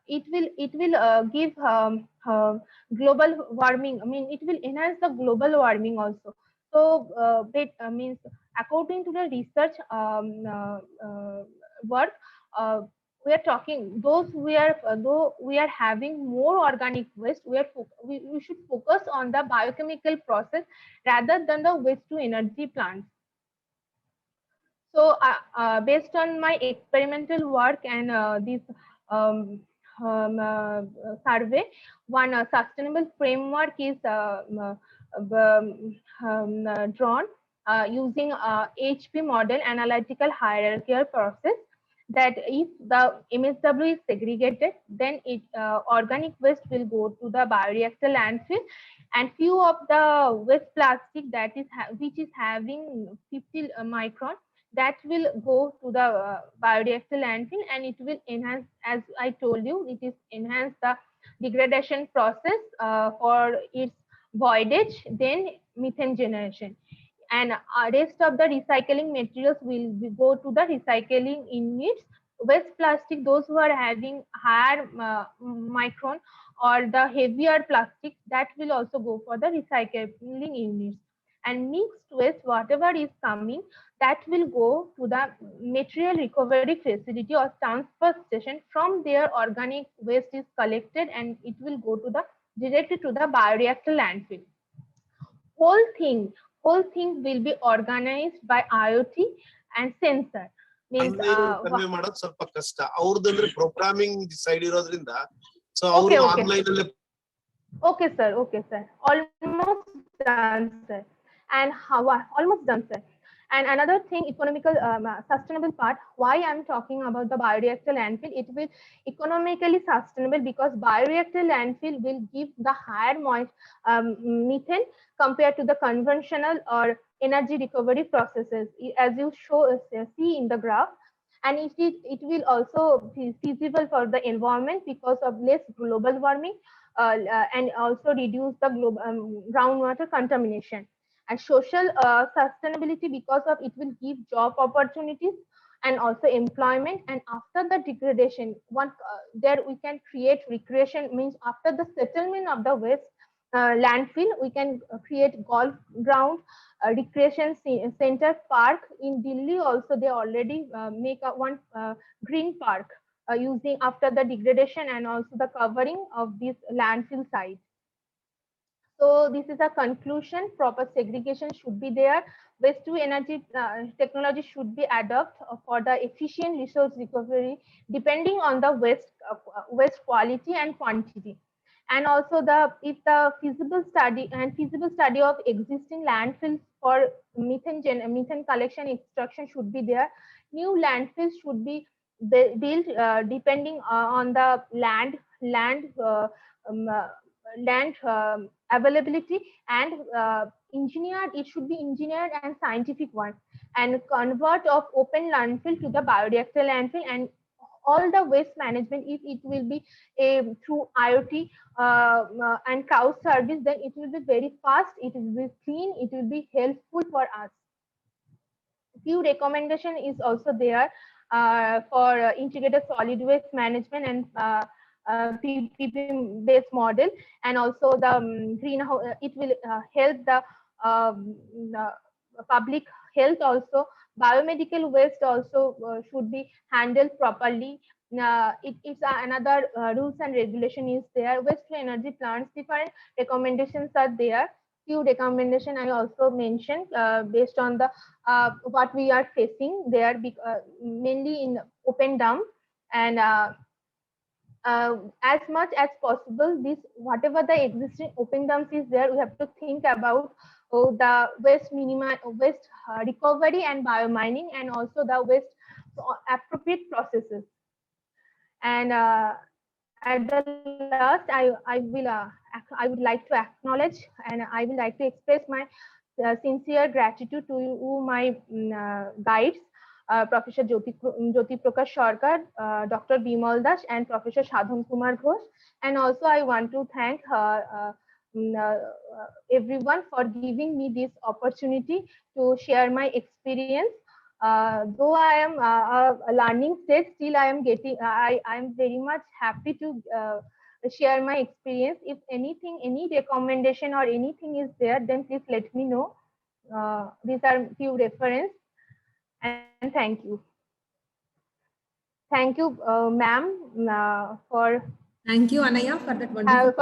it will give global warming. I mean, it will enhance the global warming also. So means according to the research work, we are talking, those we are though we are having more organic waste, we should focus on the biochemical process rather than the waste to energy plants. So based on my experimental work and this um, survey, one sustainable framework is drawn using HP model, analytical hierarchical process, that if the MSW is segregated, then organic waste will go to the bioreactor landfill, and few of the waste plastic that is which is having 50 micron, that will go to the bioreactor landfill, and it will enhance, as I told you, it is enhance the degradation process for its voidage, then methane generation. And rest of the recycling materials will go to the recycling units. Waste plastic, those who are having higher micron or the heavier plastic, that will also go for the recycling units. And mixed waste, whatever is coming, that will go to the material recovery facility or transfer station. From there, organic waste is collected, and it will go to the directly to the bioreactor landfill. whole thing whole thing will be organized by IoT and sensor. Means convey ಮಾಡೋದು ಸ್ವಲ್ಪ ಕಷ್ಟ ಅವ್ರದಂದ್ರೆ programming side ಇರೋದ್ರಿಂದ so okay, ಅವರು okay. Online ಅಲ್ಲೇ Okay, sir. Almost done, sir. And how almost done, sir. And another thing, economical sustainable part, why I'm talking about the bioreactor landfill, it will economically sustainable because bioreactor landfill will give the higher methane compared to the conventional or energy recovery processes, as you see in the graph. And it will also be feasible for the environment because of less global warming, and also reduce the global groundwater contamination. And social sustainability, because of it will give job opportunities and also employment. And after the degradation, there we can create recreation, means after the settlement of the waste landfill, we can create golf ground, recreation center, park. In Delhi also they already make one green park using after the degradation and also the covering of this landfill site. So this is a conclusion. Proper segregation should be there. Waste to energy technology should be adopted for the efficient resource recovery, depending on the waste quality and quantity. And also if the feasible study of existing landfills for methane collection extraction should be there. New landfills should be built depending on the land availability, and it should be engineered and scientific one, and convert of open landfill to the bioreactor landfill. And all the waste management, if it will be through IoT and crowd service, then it will be very fast, it will be clean, it will be helpful for us. Few recommendation is also there for integrated solid waste management and PPP based model. And also the greenhouse, it will help the public health also. Biomedical waste also should be handled properly. It's another rules and regulation is there. Waste to energy plants, different recommendations are there. Few recommendation I also mentioned based on the what we are facing there, mainly in open dump. And as much as possible, this whatever the existing open dumps is there, we have to think about the waste recovery and biomining, and also the waste appropriate processes. And at the last, I would like to acknowledge, and I would like to express my sincere gratitude to you, my guides, Professor Jyoti Prakash Sarkar, Dr. Bimal Das, and Professor Sadhan Kumar Ghosh. And also I want to thank everyone for giving me this opportunity to share my experience. Though I am a learning stage, still I am very much happy to share my experience. If anything, any recommendation or anything is there, then please let me know. These are few reference, and thank you. Thank you, ma'am, for. Thank you, Anaya, for that wonderful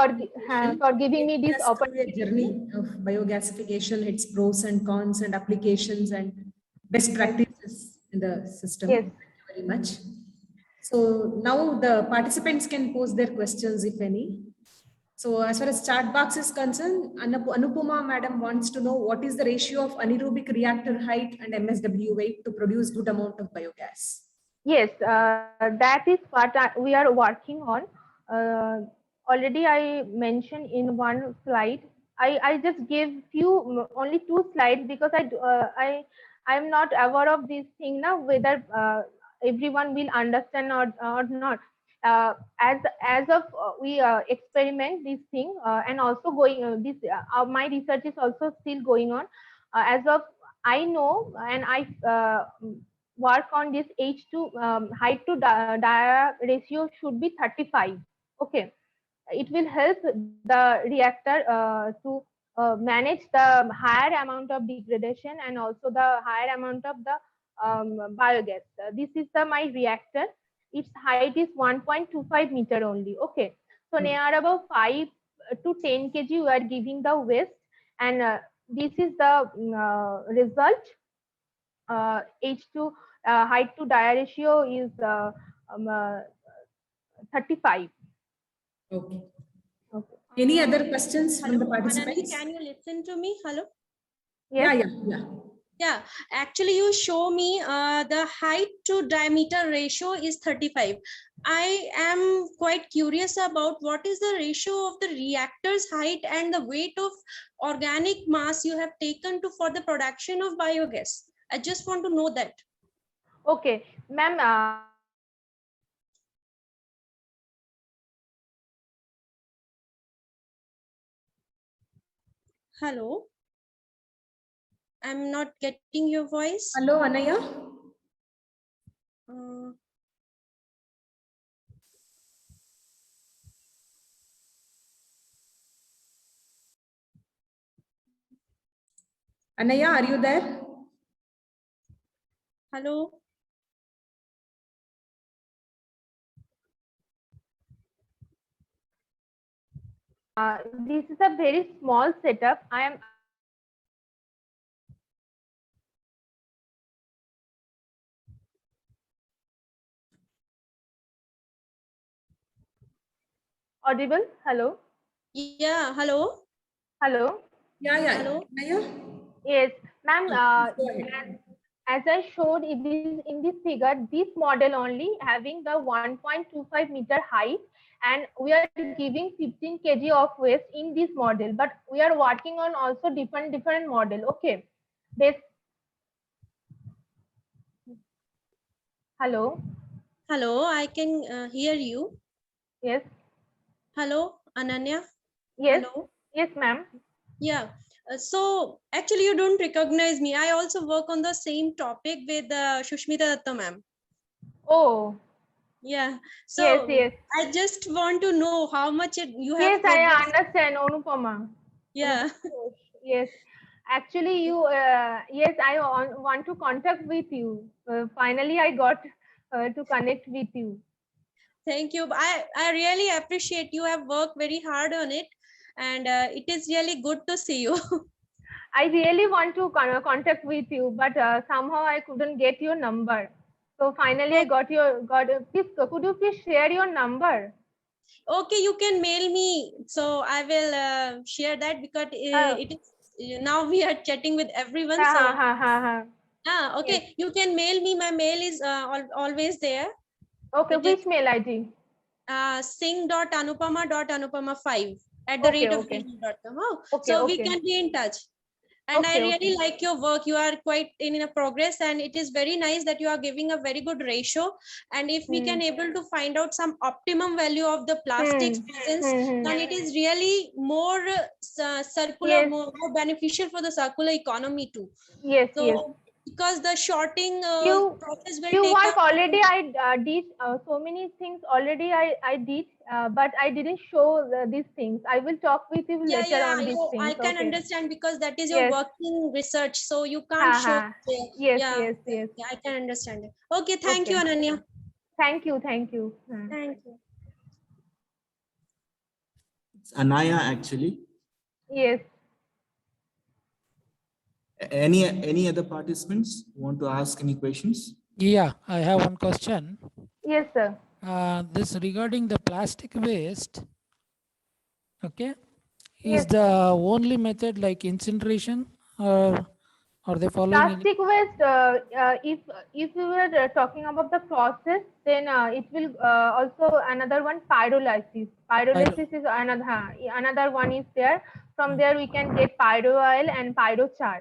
for giving me this opportunity. Journey of biogasification, its pros and cons and applications and best practices in the system. Yes. Thank you very much. So now the participants can pose their questions, if any. So as far as chat box is concerned, Anupama madam wants to know what is the ratio of anaerobic reactor height and MSW weight to produce good amount of biogas. Yes, that is what we are working on. Already I mentioned in one slide. I just gave only 2 slides because I am not aware of this thing now, whether everyone will understand or not. As of we experiment this thing, and also going my research is also still going on. As of I know, and I work on this H2 height to dia ratio should be 35. Okay, it will help the reactor to manage the higher amount of degradation and also the higher amount of the biogas. This is my reactor. Its height is 1.25 meter only. Okay, so near about 5 to 10 kg we are giving the waste, and this is the result. H2 height to dia ratio is 35. Okay. Okay. Any other questions from the Hello, participants? Anandi, can you listen to me? Hello. Yes. Yeah. Yeah, actually you show me the height to diameter ratio is 35. I am quite curious about what is the ratio of the reactor's height and the weight of organic mass you have taken to for the production of biogas. I just want to know that. Okay, ma'am. Hello, I'm not getting your voice. Hello, Anaya. Uh, Anaya, are you there? hello. This is a very small setup. I am audible. Hello. Yeah, hello. Hello. Yeah. Hello. Anaya? Yes, ma'am. Go ahead. As I showed in this figure, this model only having the 1.25 meter height, and we are giving 15 kg of waste in this model. But we are working on also different model. Okay. This. Hello. Hello, I can hear you. Yes. Hello, Ananya. Yes. Hello. Yes, ma'am. Yeah. So actually, you don't recognize me. I also work on the same topic with Shushmita Datta ma'am. Oh. Yeah. Yes. So Yes. I just want to know how much you have Yes, I progressed. understand, Anupama. Yeah. Yes, actually, yes, I want to contact with you. Finally, I got to connect with you. Thank you. I really appreciate you have worked very hard on it, and it is really good to see you. I really want to contact with you, but somehow I couldn't get your number. So finally, I got your please, could you please share your number? Okay, you can mail me. So I will share that because it is now we are chatting with everyone. Ha So ha ha ha. Yes. okay, you can mail me. My mail is always there. Okay, It is which mail ID? sing.anupama.anupama5 at the Okay, rate of okay, gmail.com. Oh, okay, so we okay, can be in touch. And I okay, really okay. like your work. You are quite in a progress, and it is very nice that you are giving a very good ratio. And if we can able to find out some optimum value of the plastics presence, then it is really more circular, Yes, more beneficial for the circular economy too. yes, yes. So because the shorting You process will you take work up. already. I did so many things already. I did, but I didn't show these things. I will talk with you Yeah, later yeah, on these I things. can Okay. understand because that is your Yes. working research, so you can't Ha show ha. there. Yes. Yeah, Yes. Yes. yeah, I can understand it. Okay, thank you, Okay. Ananya. Thank you. Thank you. Thank you. It's Anaya actually. Yes. Any other participants want to ask any questions? Yeah, I have one question. Yes, sir. This regarding the plastic waste, okay, Yes. is the only method like incineration, or are they following any? Plastic waste. If you were talking about the process, then it will also another one pyrolysis. Pyrolysis is another one is there. From there we can get pyro oil and pyrochar.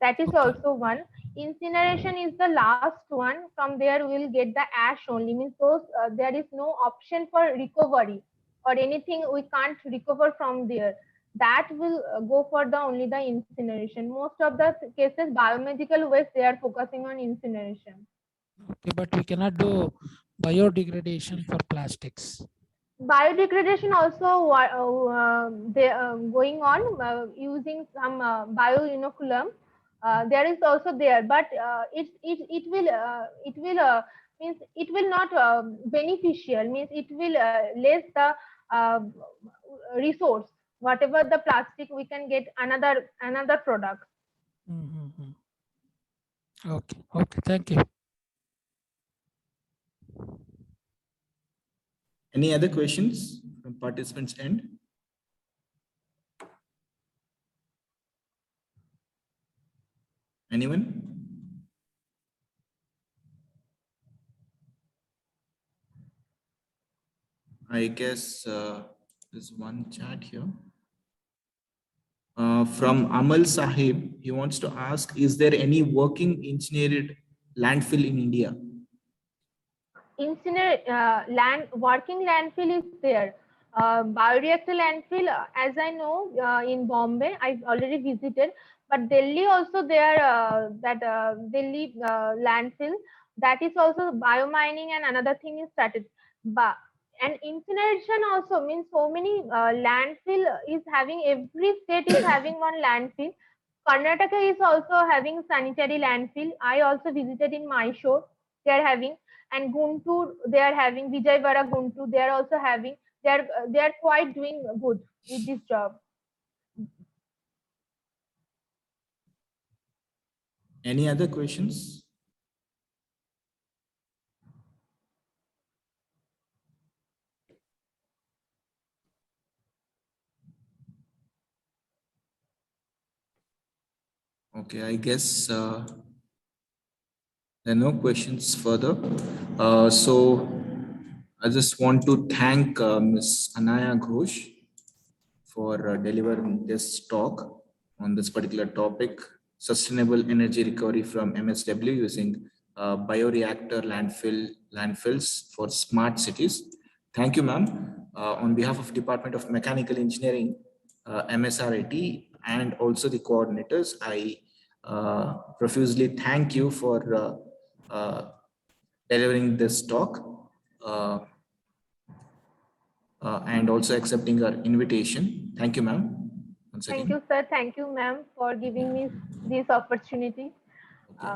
That is Okay. also one. Incineration is the last one. From there we will get the ash only. Means those there is no option for recovery or anything we can't recover from there. That will go for the only the incineration. Most of the cases biomedical waste they are focusing on incineration. Okay, but we cannot do biodegradation for plastics. Biodegradation also they going on using some bioinoculum. There is also there, but it will means it will not beneficial, means it will less the uh, resource. Whatever the plastic, we can get another product. Mm-hmm. Okay, okay, thank you. Any other questions from participants' end? Anyone? I guess there's one chat here. From Amal Sahib, he wants to ask, is there any working engineered landfill in India? Working landfill is there. Bioreactor landfill, as I know, in Bombay, I've already visited, but Delhi also there, Delhi landfill, that is also biomining and another thing is started. But and incineration also means so many landfill is having, every state is having one landfill. Karnataka is also having sanitary landfill. I also visited in Mysore. They are having, and Guntur they are having, Vijayawada, Guntur they are also having. They are quite doing good with this job. Any other questions? Okay, I guess there are no questions further. So I just want to thank Ms. Anaya Ghosh for delivering this talk on this particular topic, sustainable energy recovery from MSW using bioreactor landfills for smart cities. Thank you, ma'am. On behalf of Department of Mechanical Engineering, MSRIT, and also the coordinators, I profusely thank you for delivering this talk and also accepting our invitation. Thank you, ma'am. Once Thank again. you, sir. Thank you, ma'am, for giving me this opportunity. Okay.